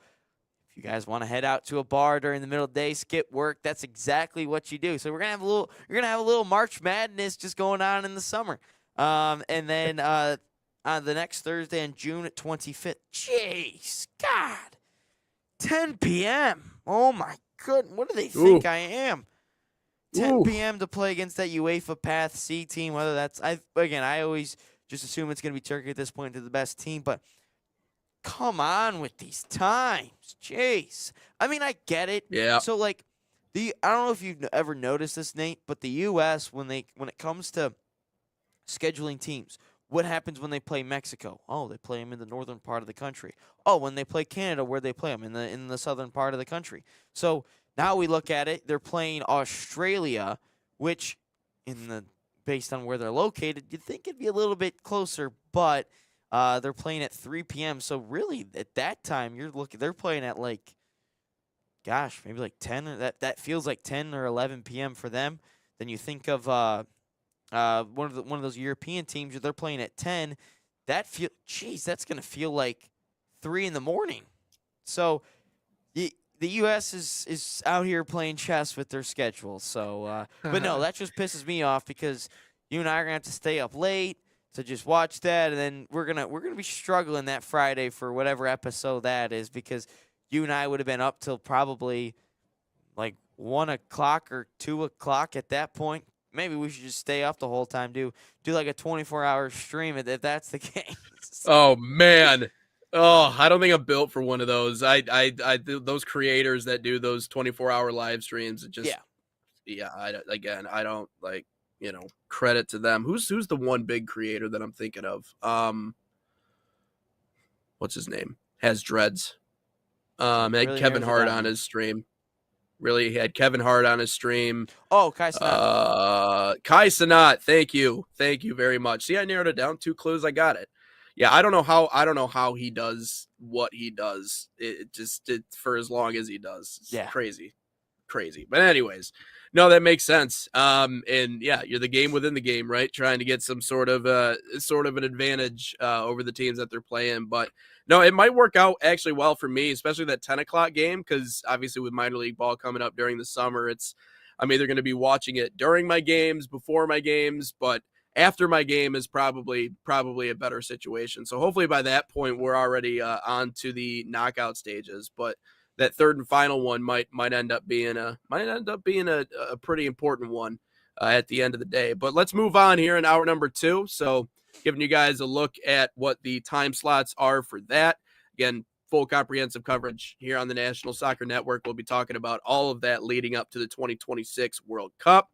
If you guys want to head out to a bar during the middle of the day, skip work, that's exactly what you do. So you're gonna have a little March Madness just going on in the summer. And then on the next Thursday in June 25th, jeez, God, 10 p.m. Oh my goodness, what do they think I am? 10 p.m. to play against that UEFA Path C team. Whether that's I always just assume it's gonna be Turkey at this point. They're the best team, but come on with these times. Jeez. I mean, I get it. Yeah. So, like, I don't know if you've ever noticed this, Nate, but the U.S., when it comes to scheduling teams, what happens when they play Mexico? Oh, they play them in the northern part of the country. Oh, when they play Canada, where they play them? In the southern part of the country. So now we look at it, they're playing Australia, which based on where they're located, you'd think it'd be a little bit closer, but they're playing at 3 p.m. So really, at that time, they're playing at like, gosh, maybe like 10 or that feels like 10 or 11 p.m. for them. Then you think of one of those European teams, they're playing at 10. That's gonna feel like 3 in the morning. So the U.S. is out here playing chess with their schedule. So, but no, that just pisses me off because you and I are gonna have to stay up late to just watch that, and then we're gonna be struggling that Friday for whatever episode that is, because you and I would have been up till probably like 1 o'clock or 2 o'clock at that point. Maybe we should just stay up the whole time, do like a 24-hour stream if that's the case. Oh man. Oh, I don't think I'm built for one of those. I those creators that do those 24-hour live streams, it just I don't like, credit to them. Who's the one big creator that I'm thinking of? What's his name? Has dreads. Had Really Kevin narrows it Hart down. on his stream. Really had Kevin Hart on his stream. Oh, Kai Cenat. Kai Cenat. Thank you very much. See, I narrowed it down. 2 clues. I got it. Yeah, I don't know how he does what he does. It for as long as he does. It's crazy. But anyways, no, that makes sense. And yeah, you're the game within the game, right? Trying to get some sort of an advantage over the teams that they're playing. But no, it might work out actually well for me, especially that 10 o'clock game, because obviously with minor league ball coming up during the summer, I'm either going to be watching it during my games, before my games, but after my game is probably a better situation. So hopefully by that point we're already on to the knockout stages. But that third and final one might end up being a pretty important one at the end of the day. But let's move on here in hour number 2. So giving you guys a look at what the time slots are for that. Again, full comprehensive coverage here on the National Soccer Network. We'll be talking about all of that leading up to the 2026 World Cup.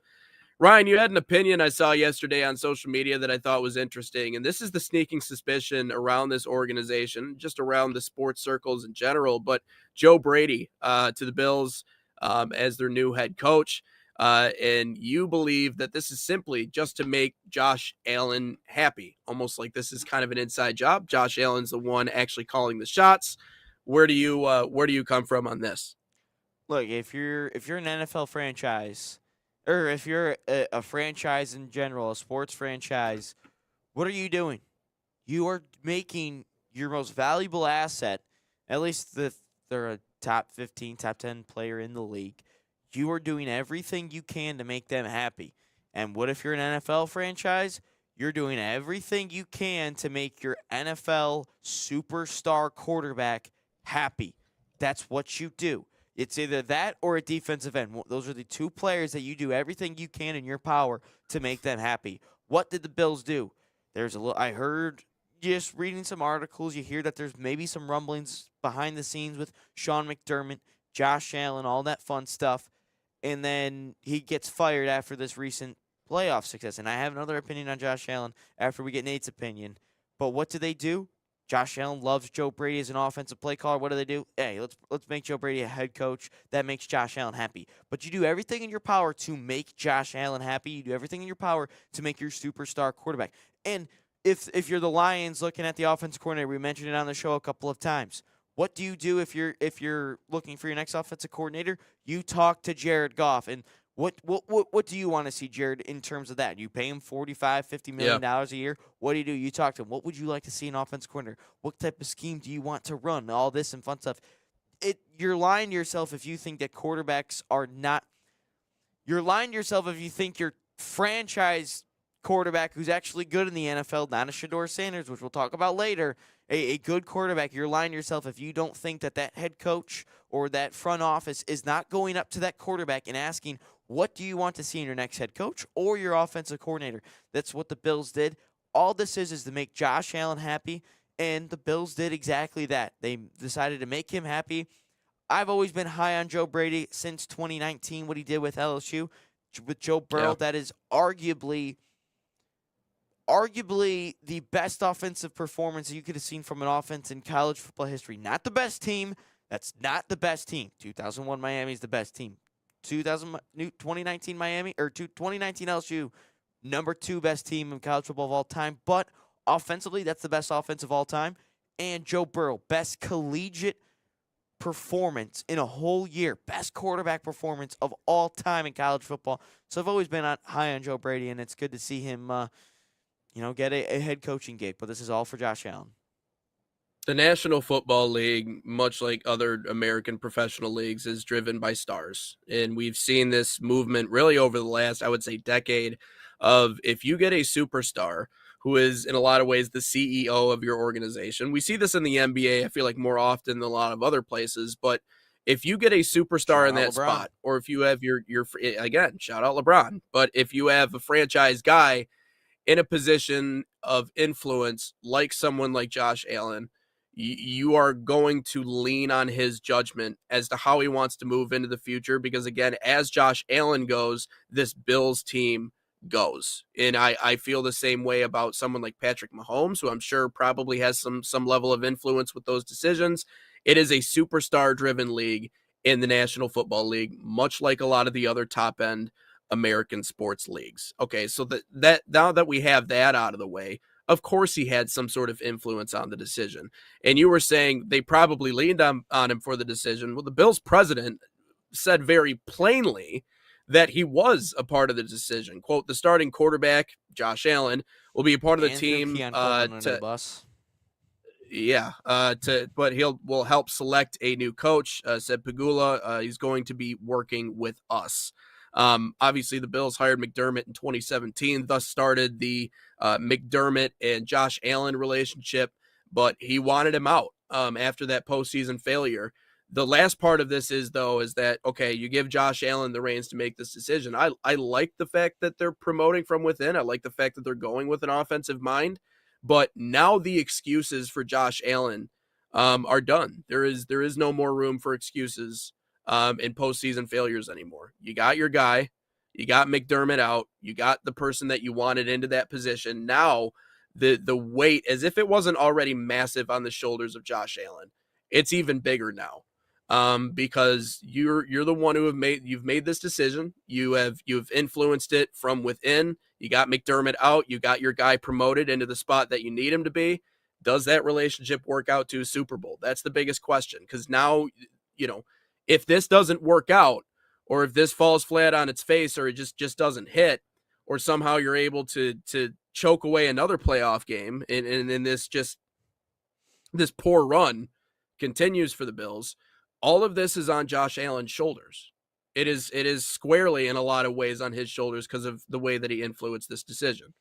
Ryan, you had an opinion I saw yesterday on social media that I thought was interesting, and this is the sneaking suspicion around this organization, just around the sports circles in general, but Joe Brady to the Bills as their new head coach, and you believe that this is simply just to make Josh Allen happy, almost like this is kind of an inside job. Josh Allen's the one actually calling the shots. Where do you come from on this? Look, if you're an NFL franchise, or if you're a franchise in general, a sports franchise, what are you doing? You are making your most valuable asset, at least if they're a top 15, top 10 player in the league. You are doing everything you can to make them happy. And what if you're an NFL franchise? You're doing everything you can to make your NFL superstar quarterback happy. That's what you do. It's either that or a defensive end. Those are the 2 players that you do everything you can in your power to make them happy. What did the Bills do? I heard just reading some articles, you hear that there's maybe some rumblings behind the scenes with Sean McDermott, Josh Allen, all that fun stuff. And then he gets fired after this recent playoff success. And I have another opinion on Josh Allen after we get Nate's opinion. But what do? Josh Allen loves Joe Brady as an offensive play caller. What do? Hey, let's make Joe Brady a head coach. That makes Josh Allen happy. But you do everything in your power to make Josh Allen happy. You do everything in your power to make your superstar quarterback. And if you're the Lions looking at the offensive coordinator, we mentioned it on the show a couple of times. What do you do if you're looking for your next offensive coordinator? You talk to Jared Goff. And what do you want to see, Jared, in terms of that? You pay him $45, $50 million a year. What do? You talk to him. What would you like to see in offensive coordinator? What type of scheme do you want to run? All this and fun stuff. you're lying to yourself if you think that quarterbacks are not. You're lying to yourself if you think your franchise quarterback who's actually good in the NFL, not a Shedeur Sanders, which we'll talk about later, a good quarterback. You're lying to yourself if you don't think that head coach or that front office is not going up to that quarterback and asking, what do you want to see in your next head coach or your offensive coordinator? That's what the Bills did. All this is to make Josh Allen happy, and the Bills did exactly that. They decided to make him happy. I've always been high on Joe Brady since 2019, what he did with LSU. With Joe Burrow, that is arguably the best offensive performance you could have seen from an offense in college football history. Not the best team. That's not the best team. 2001 Miami is the best team. 2019 Miami or 2019 LSU, number 2 best team in college football of all time. But offensively, that's the best offense of all time. And Joe Burrow, best collegiate performance in a whole year, best quarterback performance of all time in college football. So I've always been high on Joe Brady, and it's good to see him, get a head coaching gig. But this is all for Josh Allen. The National Football League, much like other American professional leagues, is driven by stars. And we've seen this movement really over the last, I would say, decade of if you get a superstar who is in a lot of ways the CEO of your organization. We see this in the NBA, I feel like more often than a lot of other places, but if you get a superstar in that spot, or if you have your again, shout out LeBron, but if you have a franchise guy in a position of influence like someone like Josh Allen, you are going to lean on his judgment as to how he wants to move into the future, because again, as Josh Allen goes, this Bills team goes. And I feel the same way about someone like Patrick Mahomes, who I'm sure probably has some level of influence with those decisions. It is a superstar-driven league in the National Football League, much like a lot of the other top-end American sports leagues. Okay, so that now that we have that out of the way, of course he had some sort of influence on the decision. And you were saying they probably leaned on him for the decision. Well, the Bills president said very plainly that he was a part of the decision. Quote, the starting quarterback, Josh Allen, will be a part of the team but will help select a new coach, said Pagula. He's going to be working with us. Obviously, the Bills hired McDermott in 2017, thus started the McDermott and Josh Allen relationship, but he wanted him out after that postseason failure. The last part of this is that, okay, you give Josh Allen the reins to make this decision. I like the fact that they're promoting from within. I like the fact that they're going with an offensive mind. But now the excuses for Josh Allen are done. There is no more room for excuses in postseason failures anymore. You got your guy. You got McDermott out. You got the person that you wanted into that position. Now the weight, as if it wasn't already massive on the shoulders of Josh Allen, it's even bigger now. Because you're the one you've made this decision. You've influenced it from within. You got McDermott out. You got your guy promoted into the spot that you need him to be. Does that relationship work out to a Super Bowl? That's the biggest question. Because now, if this doesn't work out, or if this falls flat on its face, or it just doesn't hit, or somehow you're able to choke away another playoff game, and this poor run continues for the Bills, all of this is on Josh Allen's shoulders. It is squarely in a lot of ways on his shoulders because of the way that he influenced this decision.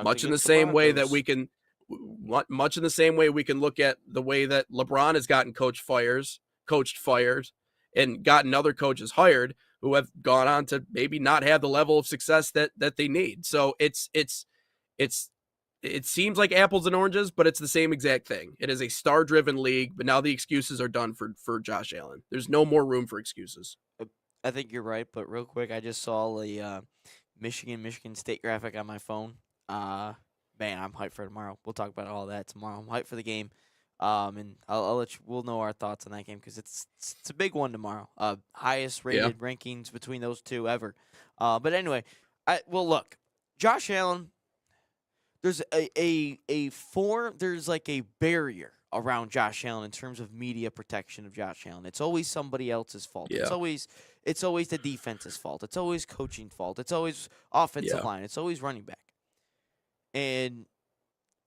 Much in the same way we can look at the way that LeBron has gotten coached fired, and gotten other coaches hired who have gone on to maybe not have the level of success that they need. So it seems like apples and oranges, but it's the same exact thing. It is a star-driven league, but now the excuses are done for Josh Allen. There's no more room for excuses. I think you're right, but real quick, I just saw the Michigan State graphic on my phone. Man, I'm hyped for tomorrow. We'll talk about all that tomorrow. I'm hyped for the game, and I'll let you. We'll know our thoughts on that game because it's a big one tomorrow. Highest rated rankings between those two ever. But anyway, look, Josh Allen. There's there's like a barrier around Josh Allen in terms of media protection of Josh Allen. It's always somebody else's fault. Yeah. It's always the defense's fault. It's always coaching fault. It's always offensive line. It's always running back. And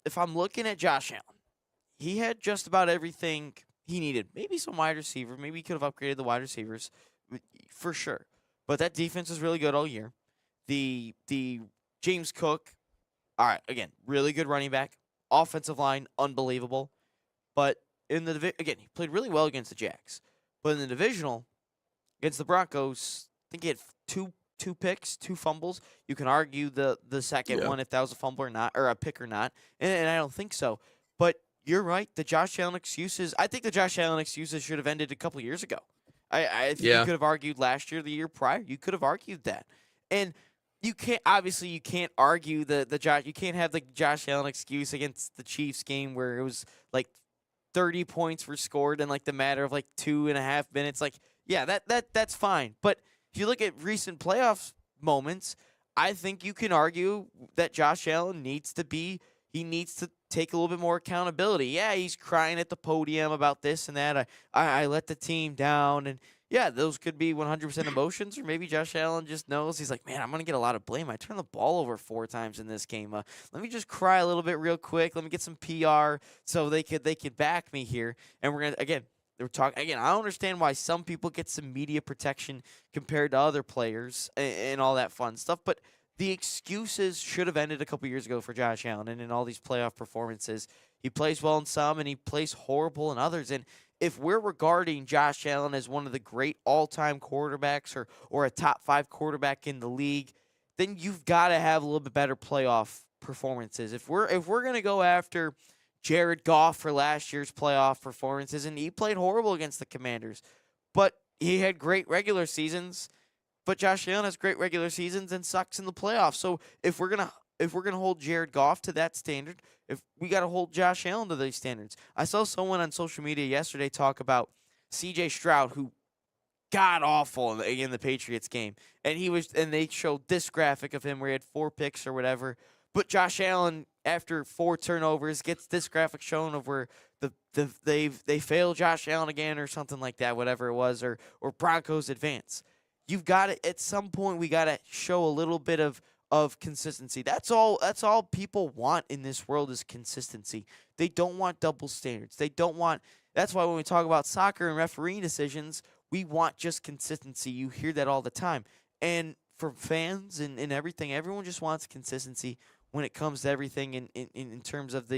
if I'm looking at Josh Allen, he had just about everything he needed maybe some wide receiver. Maybe he could have upgraded the wide receivers for sure. But that defense is really good all year. The James Cook, all right, again, really good running back. Offensive line, unbelievable. But in the again, he played really well against the Jags. But in the divisional, against the Broncos, I think he had two picks, 2 fumbles. You can argue the second one if that was a fumble or not, or a pick or not, and I don't think so. But you're right. The Josh Allen excuses. I think the Josh Allen excuses should have ended a couple years ago. I think you could have argued last year, the year prior. You could have argued that, and you can't. Obviously, you can't argue the Josh. You can't have the Josh Allen excuse against the Chiefs game where it was like 30 points were scored in like the matter of like 2.5 minutes. Like, yeah, that's fine. But if you look at recent playoff moments, I think you can argue that Josh Allen needs to take a little bit more accountability. Yeah, he's crying at the podium about this and that. I let the team down. And, yeah, those could be 100% emotions, or maybe Josh Allen just knows. He's like, man, I'm going to get a lot of blame. I turned the ball over 4 times in this game. Let me just cry a little bit real quick. Let me get some PR so they could back me here. And we're going to, again, I don't understand why some people get some media protection compared to other players and all that fun stuff, but the excuses should have ended a couple years ago for Josh Allen, and in all these playoff performances, he plays well in some and he plays horrible in others. And if we're regarding Josh Allen as one of the great all-time quarterbacks or a top 5 quarterback in the league, then you've got to have a little bit better playoff performances. If we're going to go after Jared Goff for last year's playoff performances, and he played horrible against the Commanders, but he had great regular seasons. But Josh Allen has great regular seasons and sucks in the playoffs. So if we're gonna hold Jared Goff to that standard, if we got to hold Josh Allen to these standards. I saw someone on social media yesterday talk about C.J. Stroud, who god awful in the Patriots game, and they showed this graphic of him where he had 4 picks or whatever. But Josh Allen, after 4 turnovers, gets this graphic shown of where they fail Josh Allen again or something like that, whatever it was, or Broncos advance. You've got to, at some point, we got to show a little bit of consistency. That's all people want in this world is consistency. They don't want double standards. That's why when we talk about soccer and refereeing decisions, we want just consistency. You hear that all the time. And for fans and everything, everyone just wants consistency when it comes to everything in terms of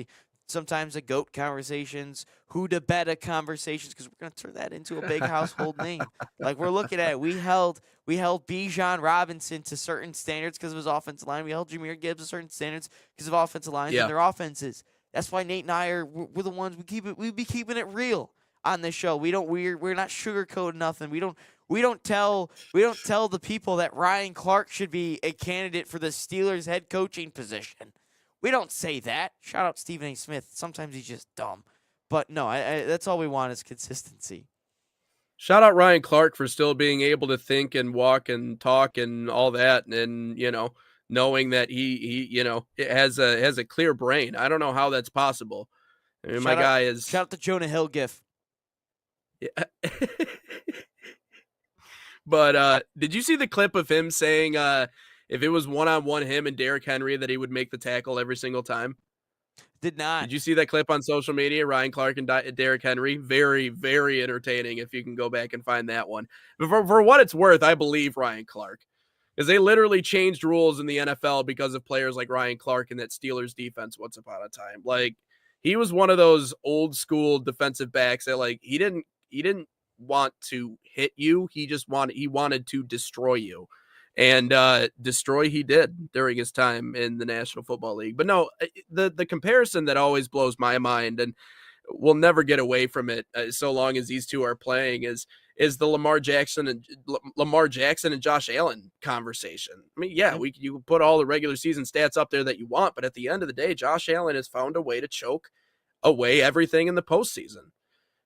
sometimes the GOAT conversations, who to bet conversations, because we're going to turn that into a big household name. Like we're looking at it. We held Bijan Robinson to certain standards because of his offensive line. We held Jahmyr Gibbs to certain standards because of offensive lines and their offenses. That's why Nate and I we're the ones we be keeping it real on this show. We're not sugarcoating nothing. We don't tell the people that Ryan Clark should be a candidate for the Steelers head coaching position. We don't say that. Shout out Stephen A. Smith. Sometimes he's just dumb. But no, that's all we want is consistency. Shout out Ryan Clark for still being able to think and walk and talk and all that, and knowing that he has a clear brain. I don't know how that's possible. I mean, shout out to Jonah Hill gif. Yeah. But did you see the clip of him saying if it was one-on-one him and Derrick Henry that he would make the tackle every single time? Did not. Did you see that clip on social media? Ryan Clark and Derrick Henry? Very, very entertaining if you can go back and find that one. But for what it's worth, I believe Ryan Clark. Because they literally changed rules in the NFL because of players like Ryan Clark and that Steelers defense once upon a time. Like, he was one of those old school defensive backs that, like, he didn't want to hit you. He wanted to destroy you. And destroy he did during his time in the National Football League. But no, the comparison that always blows my mind, and we'll never get away from it so long as these two are playing, is the Lamar Jackson and Josh Allen conversation. I mean, yeah, you can put all the regular season stats up there that you want, but at the end of the day, Josh Allen has found a way to choke away everything in the postseason.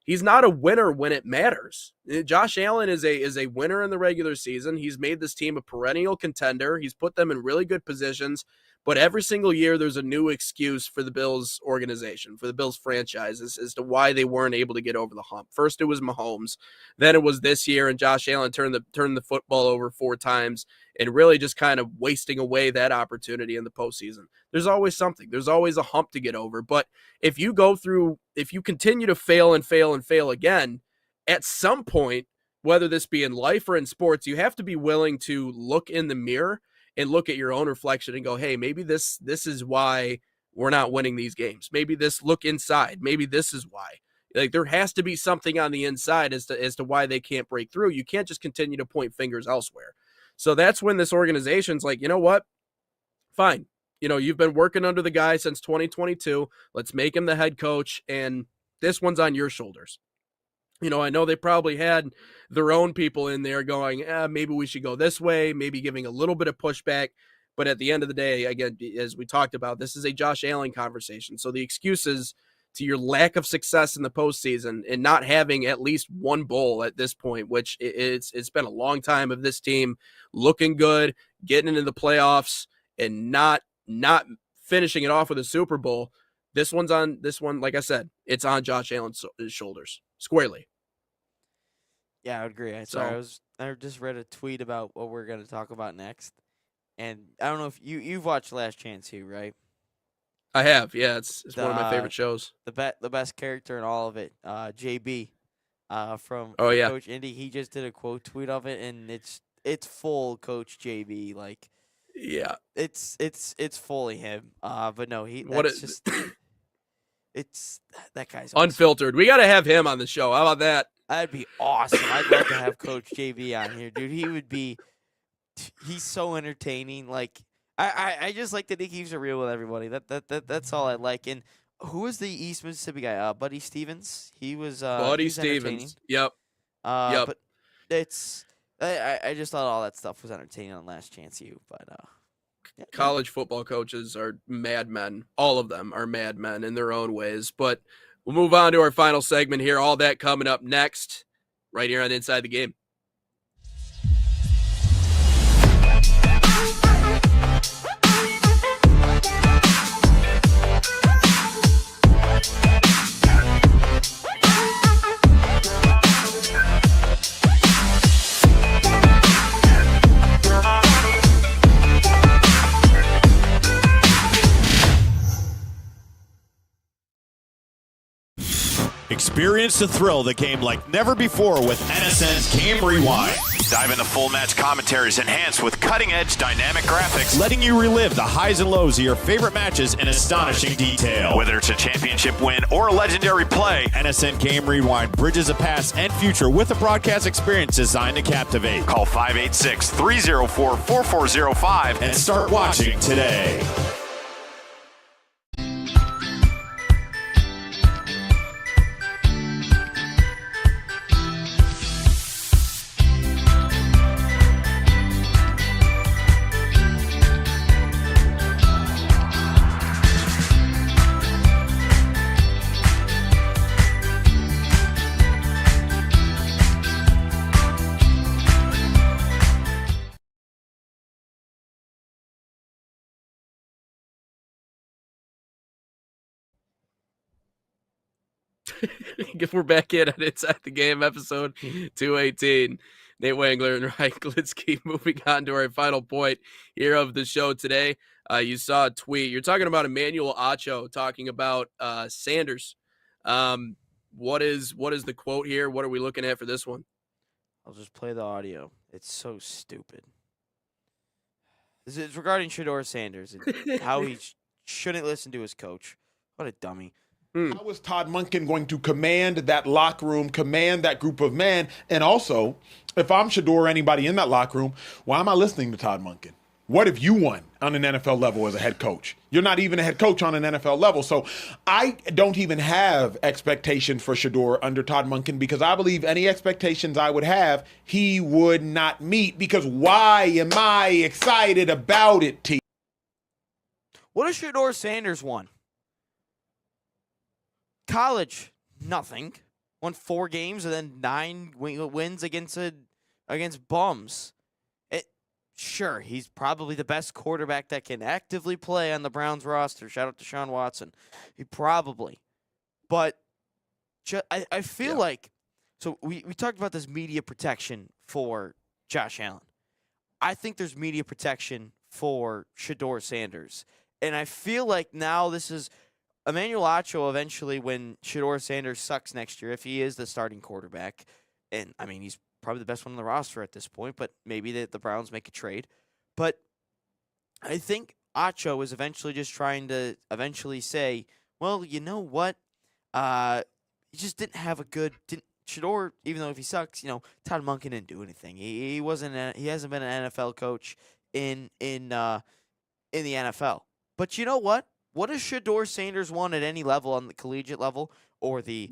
He's not a winner when it matters. Josh Allen is a winner in the regular season. He's made this team a perennial contender. He's put them in really good positions. But every single year, there's a new excuse for the Bills organization, for the Bills franchise, as to why they weren't able to get over the hump. First, it was Mahomes. Then it was this year, and Josh Allen turned the football over 4 times and really just kind of wasting away that opportunity in the postseason. There's always something. There's always a hump to get over. But if you continue to fail and fail and fail again, at some point, whether this be in life or in sports, you have to be willing to look in the mirror and look at your own reflection and go, hey, maybe this is why we're not winning these games. Maybe look inside. Maybe this is why. Like, there has to be something on the inside as to why they can't break through. You can't just continue to point fingers elsewhere. So that's when this organization's like, you know what? Fine. You've been working under the guy since 2022. Let's make him the head coach, and this one's on your shoulders. I know they probably had their own people in there going, maybe we should go this way, maybe giving a little bit of pushback. But at the end of the day, again, as we talked about, this is a Josh Allen conversation. So the excuses to your lack of success in the postseason and not having at least one bowl at this point, which it's been a long time of this team looking good, getting into the playoffs, and not finishing it off with a Super Bowl. This one, like I said, it's on Josh Allen's shoulders squarely. Yeah, I would agree. I just read a tweet about what we're going to talk about next, and I don't know if you've watched Last Chance Hugh, right? I have, yeah. It's one of my favorite shows. The best character in all of it, JB, from yeah. Coach Indy. He just did a quote tweet of it, and it's full Coach JB. Like, yeah, it's fully him. But no, it's that guy's awesome. Unfiltered. We got to have him on the show. How about that? That'd be awesome. I'd love to have Coach JB on here, dude. He's so entertaining. Like, I just like that he keeps it real with everybody. That's all I like. And who was the East Mississippi guy? Buddy Stevens. He was Buddy Stevens. Yep. Yep. But I just thought all that stuff was entertaining on Last Chance U. But yeah. College football coaches are madmen. All of them are madmen in their own ways. But we'll move on to our final segment here. All that coming up next, right here on Inside the Game. Experience the thrill that came like never before with NSN's Game Rewind. Dive into full match commentaries enhanced with cutting-edge dynamic graphics, Letting you relive the highs and lows of your favorite matches in astonishing detail. whether it's a championship win or a legendary play. NSN Game Rewind bridges the past and future with a broadcast experience designed to captivate. Call 586-304-4405 And start watching today. If we're back in on Inside the Game, episode 218. Nate Wangler and Ryan Glitsky moving on to our final point here of the show today. You saw a tweet. You're talking about Emmanuel Acho talking about Sanders. What is the quote here? What are we looking at for this one? I'll just play the audio. It's so stupid. This is regarding Shedeur Sanders and how he shouldn't listen to his coach. What a dummy. How is Todd Monken going to command that locker room, command that group of men? And also, if I'm Shedeur or anybody in that locker room, why am I listening to Todd Monken? What have you won on an NFL level as a head coach? You're not even a head coach on an NFL level. So I don't even have expectations for Shedeur under Todd Monken because I believe any expectations I would have, he would not meet. Because why am I excited about it, T? What has Shedeur Sanders won? College, nothing. Won 4 games and then 9 wins against bums. Sure, he's probably the best quarterback that can actively play on the Browns roster. Shout out to Sean Watson. He probably. But I feel like, so we talked about this media protection for Josh Allen. I think there's media protection for Shedeur Sanders. And I feel like now this is Emmanuel Acho eventually, when Shedeur Sanders sucks next year, if he is the starting quarterback, and I mean, he's probably the best one on the roster at this point, but maybe the Browns make a trade. But I think Acho is eventually just trying to eventually say, well, you know what? He just didn't have a good Shedeur, even though if he sucks, Todd Monken didn't do anything. He hasn't been an NFL coach in the NFL. But you know what? What has Shedeur Sanders won at any level, on the collegiate level or the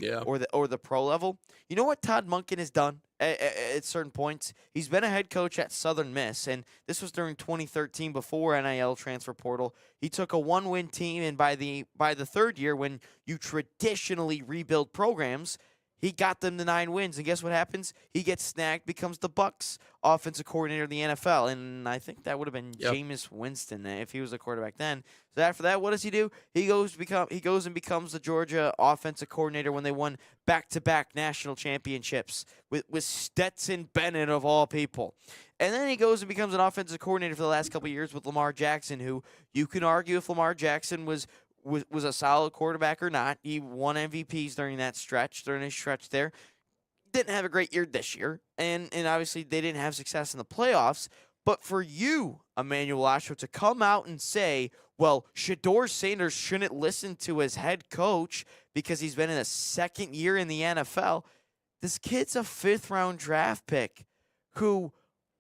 pro level? You know what Todd Monken has done at certain points? He's been a head coach at Southern Miss, and this was during 2013 before NIL transfer portal. He took a 1-win team, and by the third year, when you traditionally rebuild programs, he got them to 9 wins, and guess what happens? He gets snagged, becomes the Bucs offensive coordinator of the NFL, and I think that would have been Jameis Winston if he was a quarterback then. So after that, what does he do? He goes and becomes the Georgia offensive coordinator when they won back-to-back national championships with Stetson Bennett of all people. And then he goes and becomes an offensive coordinator for the last couple of years with Lamar Jackson, who you can argue if Lamar Jackson was a solid quarterback or not. He won MVPs during his stretch there. Didn't have a great year this year, and obviously they didn't have success in the playoffs. But for you, Emmanuel Acho, to come out and say, well, Shedeur Sanders shouldn't listen to his head coach because he's been in a second year in the NFL. This kid's a 5th-round draft pick who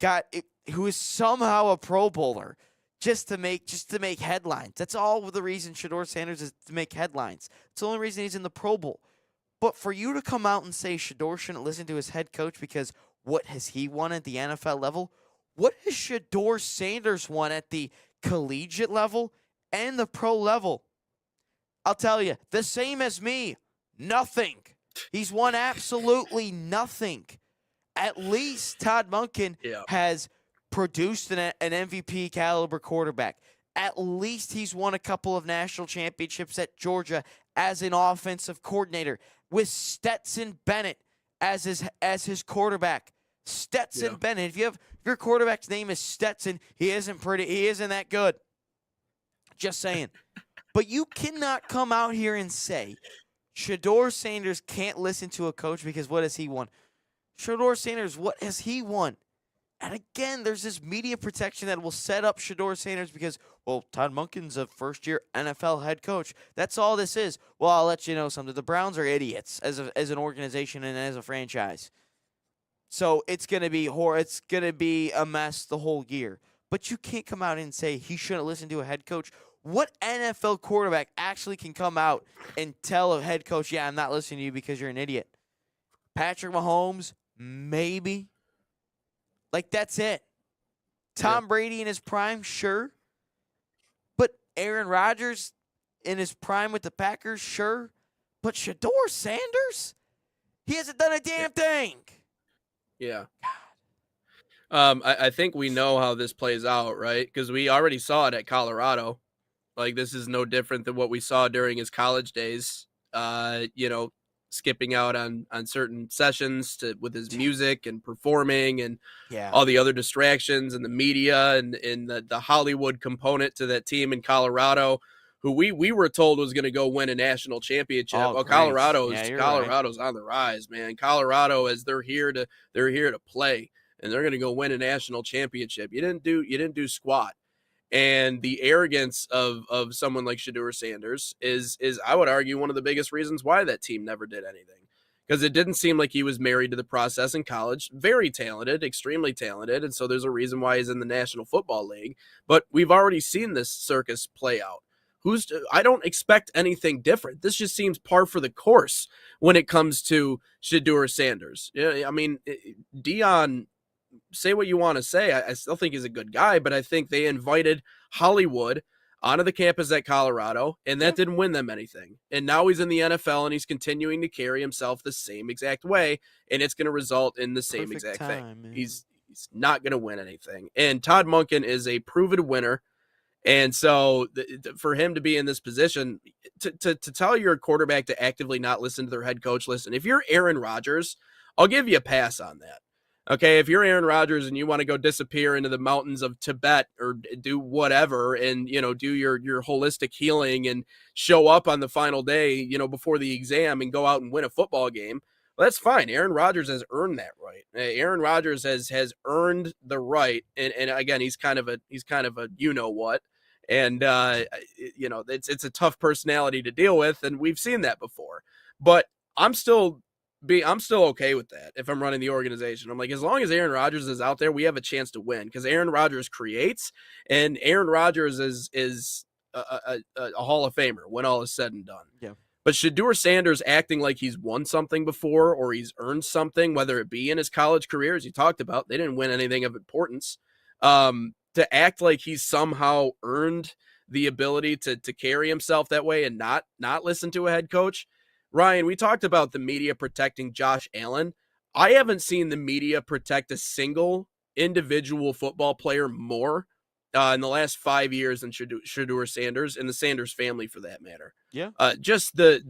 is somehow a Pro Bowler. Just to make headlines. That's all the reason Shedeur Sanders is to make headlines. It's the only reason he's in the Pro Bowl. But for you to come out and say Shedeur shouldn't listen to his head coach because what has he won at the NFL level? What has Shedeur Sanders won at the collegiate level and the pro level? I'll tell you, the same as me. Nothing. He's won absolutely nothing. At least Todd Monken has produced an MVP caliber quarterback. At least he's won a couple of national championships at Georgia as an offensive coordinator with Stetson Bennett as his quarterback. Stetson Bennett. If your quarterback's name is Stetson, he isn't that good. Just saying. But you cannot come out here and say Shedeur Sanders can't listen to a coach because what has he won? Shedeur Sanders, what has he won? And again, there's this media protection that will set up Shedeur Sanders because, well, Todd Monken's a first-year NFL head coach. That's all this is. Well, I'll let you know something. The Browns are idiots as an organization and as a franchise. So it's gonna be a mess the whole year. But you can't come out and say he shouldn't listen to a head coach. What NFL quarterback actually can come out and tell a head coach, yeah, I'm not listening to you because you're an idiot? Patrick Mahomes, maybe. Like, that's it. Tom Brady in his prime, sure. But Aaron Rodgers in his prime with the Packers, sure. But Shedeur Sanders? He hasn't done a damn thing. Yeah. I think we know how this plays out, right? Because we already saw it at Colorado. Like, this is no different than what we saw during his college days. Skipping out on certain sessions with his music and performing and all the other distractions and the media and the Hollywood component to that team in Colorado, who we were told was going to go win a national championship. Well, Colorado's on the rise, man. Colorado, as they're here to play, and they're going to go win a national championship. You didn't do squat. And the arrogance of someone like Shedeur Sanders is I would argue one of the biggest reasons why that team never did anything, because it didn't seem like he was married to the process in college. Very talented, extremely talented, and so there's a reason why he's in the National Football League. But we've already seen this circus play out. I don't expect anything different. This just seems par for the course when it comes to Shedeur Sanders. Yeah, I mean, Deion. Say what you want to say. I still think he's a good guy, but I think they invited Hollywood onto the campus at Colorado, and that didn't win them anything. And now he's in the NFL, and he's continuing to carry himself the same exact way, and it's going to result in the same exact thing. He's not going to win anything. And Todd Monken is a proven winner. And so for him to be in this position, to tell your quarterback to actively not listen to their head coach, listen, if you're Aaron Rodgers, I'll give you a pass on that. Okay, if you're Aaron Rodgers and you want to go disappear into the mountains of Tibet or do whatever and, do your holistic healing and show up on the final day, before the exam and go out and win a football game, well, that's fine. Aaron Rodgers has earned that right. Aaron Rodgers has earned the right. And again, he's kind of a you-know-what. And, it's a tough personality to deal with, and we've seen that before. But I'm still okay with that if I'm running the organization. I'm like, as long as Aaron Rodgers is out there, we have a chance to win because Aaron Rodgers creates, and Aaron Rodgers is a Hall of Famer when all is said and done. Yeah. But Shedeur Sanders acting like he's won something before or he's earned something, whether it be in his college career, as you talked about, they didn't win anything of importance. To act like he's somehow earned the ability to carry himself that way and not listen to a head coach. Ryan, we talked about the media protecting Josh Allen. I haven't seen the media protect a single individual football player more in the last 5 years than Shedeur Sanders and the Sanders family, for that matter. Yeah. Just the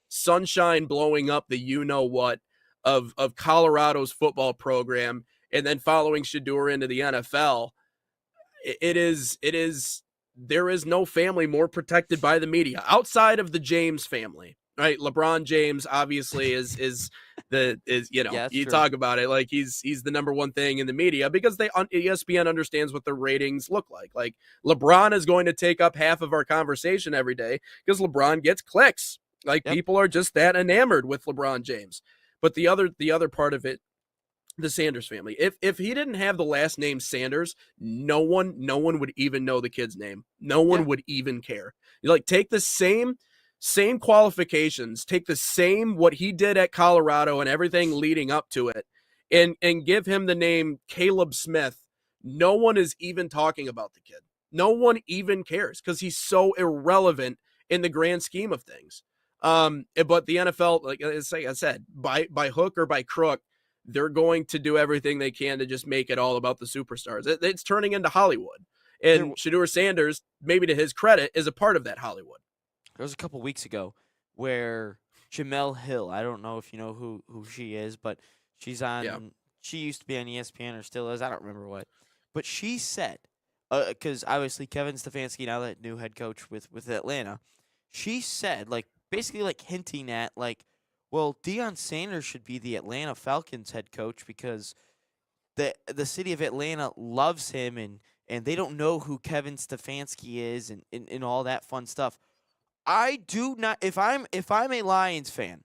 sunshine blowing up the you-know-what of Colorado's football program, and then following Shedeur into the NFL, there is no family more protected by the media outside of the James family, right? LeBron James obviously is Yeah, you true. talk about it like he's the number one thing in the media because ESPN understands what the ratings look like. Like LeBron is going to take up half of our conversation every day because LeBron gets clicks. Like people are just that enamored with LeBron James. But the other part of it, the Sanders family. If he didn't have the last name Sanders, no one would even know the kid's name. No one would even care. You like take the same qualifications, take the same what he did at Colorado and everything leading up to it, and give him the name Caleb Smith. No one is even talking about the kid. No one even cares because he's so irrelevant in the grand scheme of things. But the NFL, like I said, by hook or by crook, they're going to do everything they can to just make it all about the superstars. It's turning into Hollywood. And Shedeur Sanders, maybe to his credit, is a part of that Hollywood. There was a couple weeks ago where Jamel Hill, I don't know if you know who she is, but she's on, she used to be on ESPN or still is, I don't remember what. But she said, because obviously Kevin Stefanski, now that new head coach with Atlanta, she said, basically hinting at, well, Deion Sanders should be the Atlanta Falcons head coach because the city of Atlanta loves him and they don't know who Kevin Stefanski is and all that fun stuff. I do not. If I'm a Lions fan,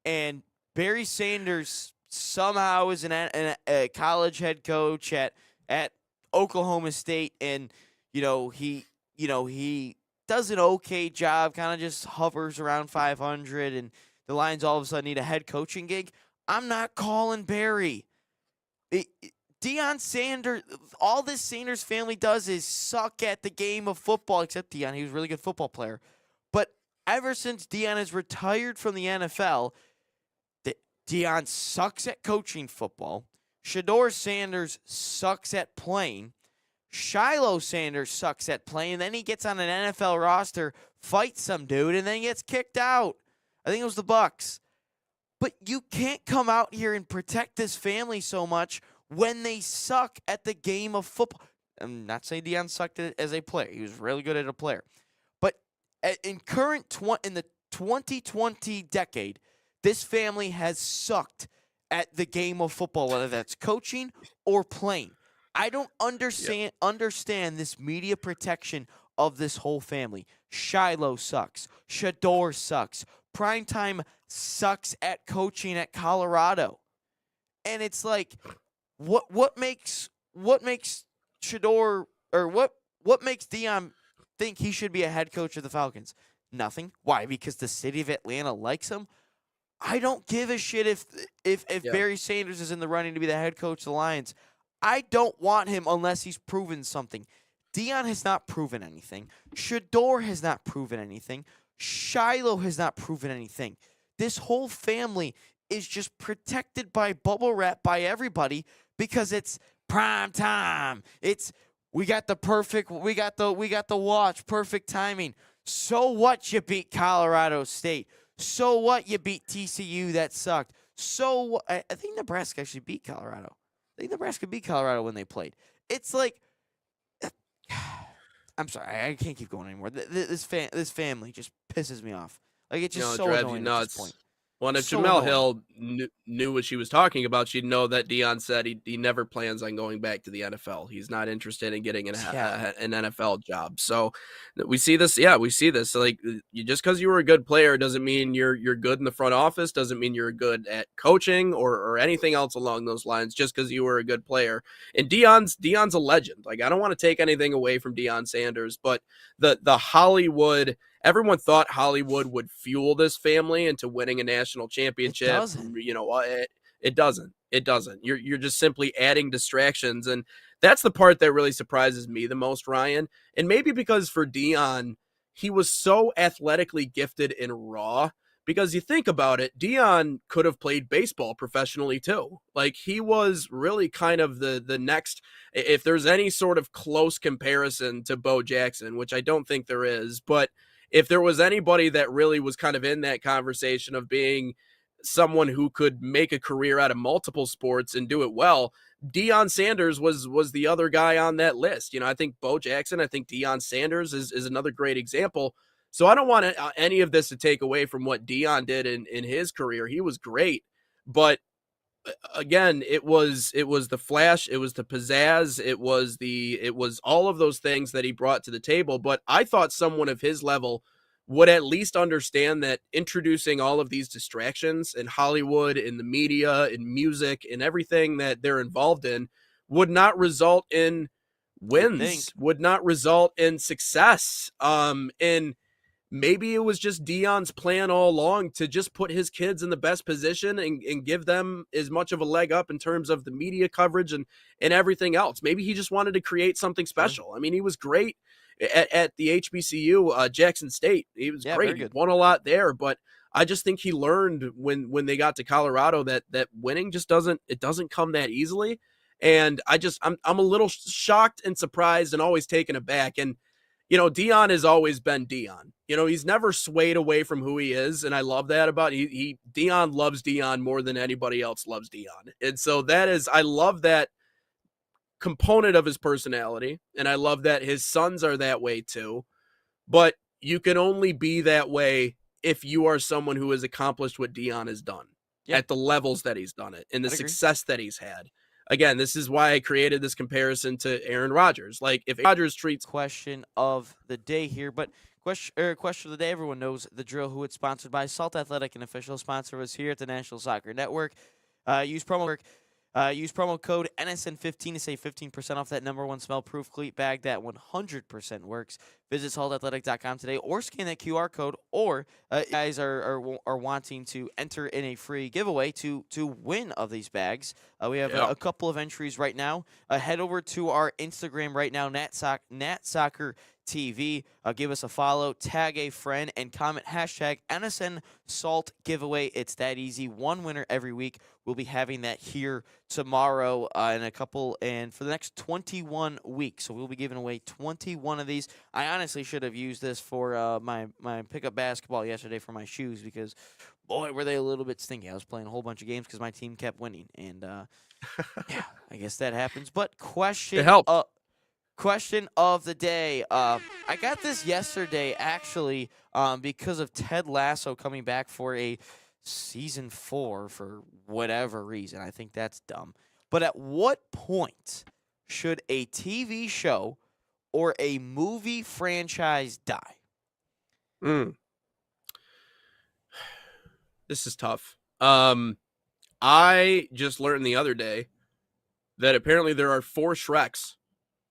and Barry Sanders somehow is a college head coach at Oklahoma State, and he does an okay job, kind of just hovers around 500, and the Lions all of a sudden need a head coaching gig, I'm not calling Barry. Deion Sanders, all this Sanders family does is suck at the game of football, except Deion. He was a really good football player. But ever since Deion has retired from the NFL, Deion sucks at coaching football. Shedeur Sanders sucks at playing. Shiloh Sanders sucks at playing. Then he gets on an NFL roster, fights some dude, and then he gets kicked out. I think it was the Bucks. But you can't come out here and protect this family so much when they suck at the game of football. I'm not saying Deion sucked at it as a player. He was really good at a player. But in the 2020 decade, this family has sucked at the game of football, whether that's coaching or playing. I don't understand this media protection of this whole family. Shiloh sucks. Shedeur sucks. Primetime sucks at coaching at Colorado. And it's like, what makes Shedeur, or what makes Deion think he should be a head coach of the Falcons? Nothing. Why? Because the city of Atlanta likes him? I don't give a shit if Barry Sanders is in the running to be the head coach of the Lions. I don't want him unless he's proven something. Deion has not proven anything. Shedeur has not proven anything. Shiloh has not proven anything. This whole family is just protected by bubble wrap by everybody because it's prime time. We got the watch, perfect timing. So what, you beat Colorado State? So what, you beat TCU, that sucked? So I think Nebraska actually beat Colorado. I think Nebraska beat Colorado when they played. It's like, I'm sorry, I can't keep going anymore. This family just pisses me off. Like, it's just so annoying at this point. Well, and if So Jamel annoying. Hill knew what she was talking about, she'd know that Deion said he never plans on going back to the NFL. He's not interested in getting an NFL job. So we see this. Yeah, we see this. So, like, just because you were a good player doesn't mean you're good in the front office. Doesn't mean you're good at coaching or anything else along those lines. Just because you were a good player. And Deion's a legend. Like, I don't want to take anything away from Deion Sanders, but the Hollywood. Everyone thought Hollywood would fuel this family into winning a national championship. It doesn't. It doesn't. It doesn't. You're just simply adding distractions, and that's the part that really surprises me the most, Ryan. And maybe because for Deion, he was so athletically gifted and raw. Because you think about it, Deion could have played baseball professionally too. Like, he was really kind of the next. If there's any sort of close comparison to Bo Jackson, which I don't think there is, but if there was anybody that really was kind of in that conversation of being someone who could make a career out of multiple sports and do it well, Deion Sanders was the other guy on that list. I think Bo Jackson, I think Deion Sanders is another great example. So I don't want any of this to take away from what Deion did in his career. He was great, but again, it was the flash, it was the pizzazz, it was all of those things that he brought to the table. But I thought someone of his level would at least understand that introducing all of these distractions in Hollywood, in the media, in music, in everything that they're involved in would not result in wins, would not result in success. And maybe it was just Deion's plan all along to just put his kids in the best position and give them as much of a leg up in terms of the media coverage and everything else. Maybe he just wanted to create something special. I mean, he was great at the HBCU, Jackson State. He was great. He won a lot there, but I just think he learned when they got to Colorado that winning just doesn't come that easily. And I'm a little shocked and surprised and always taken aback. And Deion has always been Deion. He's never swayed away from who he is, and I love that about Deion loves Deion more than anybody else loves Deion. And so I love that component of his personality, and I love that his sons are that way too. But you can only be that way if you are someone who has accomplished what Deion has done at the levels that he's done it and the success that he's had. Again, this is why I created this comparison to Aaron Rodgers. Like, if Rodgers treats... Question of the day here, but question of the day, everyone knows the drill. Who it's sponsored by. Salt Athletic, an official sponsor, was here at the National Soccer Network. Use promo code NSN15 to save 15% off that #1 smell-proof cleat bag that 100% works. Visit saltathletic.com today or scan that QR code, or you guys are wanting to enter in a free giveaway to win of these bags. We have a couple of entries right now. Head over to our Instagram right now, Soccer TV. Give us a follow, tag a friend, and comment hashtag NSN Salt giveaway. It's that easy. One winner every week. We'll be having that here tomorrow and for the next 21 weeks. So we'll be giving away 21 of these. I honestly should have used this for my pickup basketball yesterday for my shoes, because boy, were they a little bit stinky. I was playing a whole bunch of games because my team kept winning, and yeah, I guess that happens. But question of the day. I got this yesterday, actually, because of Ted Lasso coming back for a season 4 for whatever reason. I think that's dumb. But at what point should a TV show or a movie franchise die? This is tough. I just learned the other day that apparently there are 4 Shreks.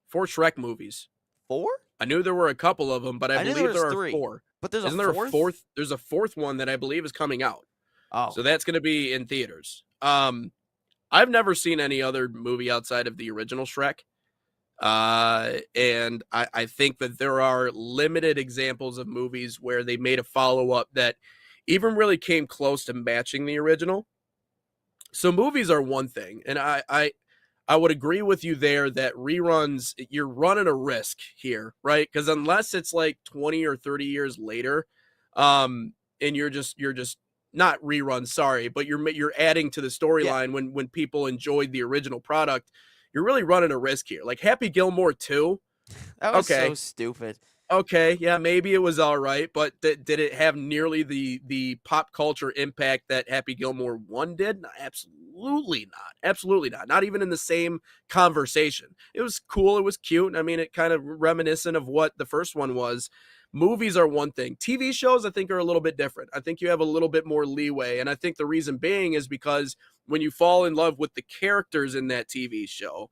4 Shrek movies. 4? I knew there were a couple of them, but I believe there are 3. 4. But there's Isn't there a fourth? There's a 4th one that I believe is coming out. Oh. So that's going to be in theaters. I've never seen any other movie outside of the original Shrek. And I think that there are limited examples of movies where they made a follow-up that even really came close to matching the original. So movies are one thing, and I would agree with you there that reruns, you're running a risk here, right? Because unless it's like 20 or 30 years later, and you're just not reruns, sorry, but you're adding to the storyline when people enjoyed the original product, you're really running a risk here. Like Happy Gilmore 2. That was so stupid. Okay, yeah, maybe it was all right, but did it have nearly the pop culture impact that Happy Gilmore 1 did? No, absolutely not. Absolutely not. Not even in the same conversation. It was cool. It was cute. I mean, it kind of reminiscent of what the first one was. Movies are one thing. TV shows, I think, are a little bit different. I think you have a little bit more leeway, and I think the reason being is because when you fall in love with the characters in that TV show,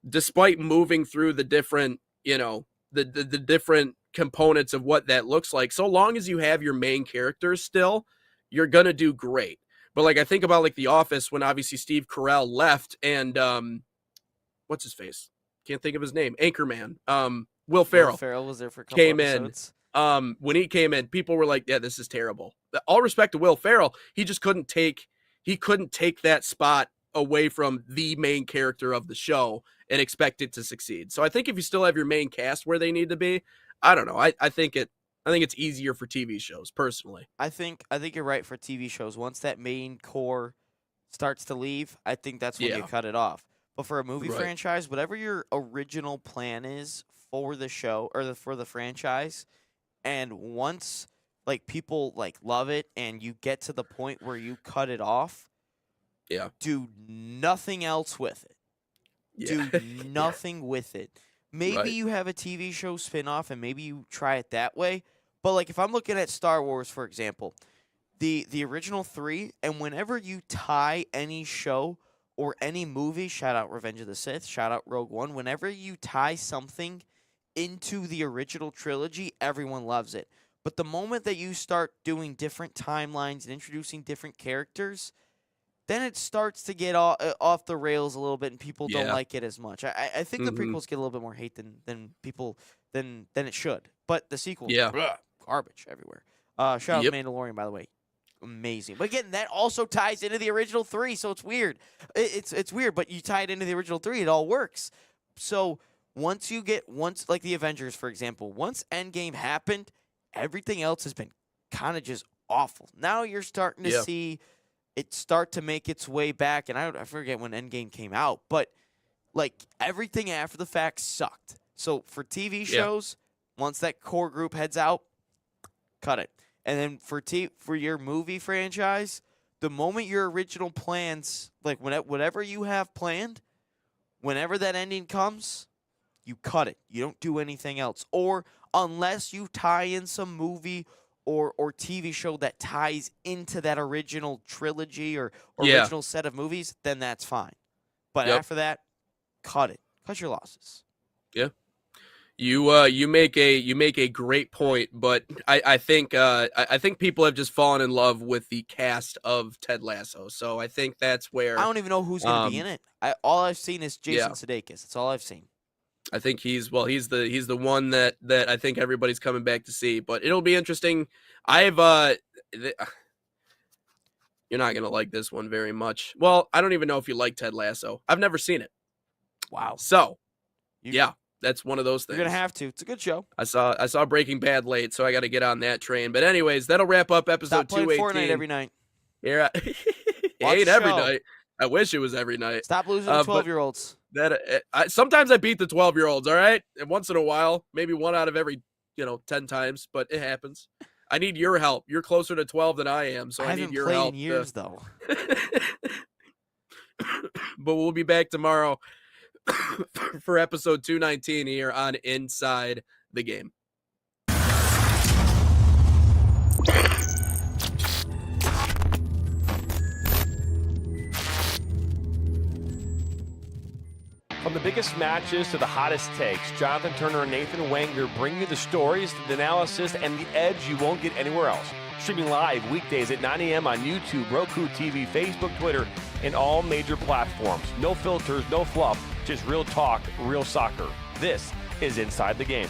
despite moving through the different, the different components of what that looks like, so long as you have your main characters still, you're gonna do great. But like I think about like The Office, when obviously Steve Carell left, and what's his face? Can't think of his name. Anchorman. Will Ferrell. Will Ferrell was there for a couple came episodes. When he came in, people were like, yeah, this is terrible. All respect to Will Ferrell, he just couldn't take that spot away from the main character of the show and expect it to succeed. So I think if you still have your main cast where they need to be, I don't know. I think it's easier for TV shows, personally. I think you're right for TV shows. Once that main core starts to leave, I think that's when you cut it off. But for a movie franchise, whatever your original plan is for the show or for the franchise, and once like people like love it and you get to the point where you cut it off, do nothing else with it. Do nothing with it. Maybe you have a TV show spinoff and maybe you try it that way. But like if I'm looking at Star Wars, for example, the original 3, and whenever you tie any show or any movie, shout out Revenge of the Sith, shout out Rogue One, whenever you tie something into the original trilogy, everyone loves it. But the moment that you start doing different timelines and introducing different characters, then it starts to get off the rails a little bit, and people don't like it as much. I think the prequels get a little bit more hate than it should. But the sequels, garbage everywhere. Shout out to Mandalorian, by the way. Amazing. But again, that also ties into the original 3, so it's weird. It's weird, but you tie it into the original 3, it all works. So once like the Avengers, for example, once Endgame happened, everything else has been kind of just awful. Now you're starting to see it start to make its way back, and I forget when Endgame came out, but like everything after the fact sucked. So for TV shows, once that core group heads out, cut it. And then for your movie franchise, the moment your original plans, like whatever you have planned, whenever that ending comes, you cut it. You don't do anything else. Or unless you tie in some movie or TV show that ties into that original trilogy or original set of movies, then that's fine. But after that, cut it. Cut your losses. Yeah. You make a great point, but I think people have just fallen in love with the cast of Ted Lasso. So I think that's where I don't even know who's going to be in it. All I've seen is Jason Sudeikis. That's all I've seen. I think he's the one that I think everybody's coming back to see. But it'll be interesting. You're not gonna like this one very much. Well, I don't even know if you like Ted Lasso. I've never seen it. Wow. So, that's one of those things. You're gonna have to. It's a good show. I saw Breaking Bad late, so I got to get on that train. But anyways, that'll wrap up episode 218. Stop playing Fortnite every night. Yeah, it ain't every night. I wish it was every night. Stop losing to 12-year-olds. Sometimes I beat the 12-year-olds. All right, and once in a while, maybe one out of every 10 times, but it happens. I need your help. You're closer to 12 than I am, so I need your help. I haven't played in years, though. But we'll be back tomorrow for episode 219 here on Inside the Game. From the biggest matches to the hottest takes, Jonathan Turner and Nathan Wenger bring you the stories, the analysis, and the edge you won't get anywhere else. Streaming live weekdays at 9 a.m. on YouTube, Roku TV, Facebook, Twitter, and all major platforms. No filters, no fluff, just real talk, real soccer. This is Inside the Game.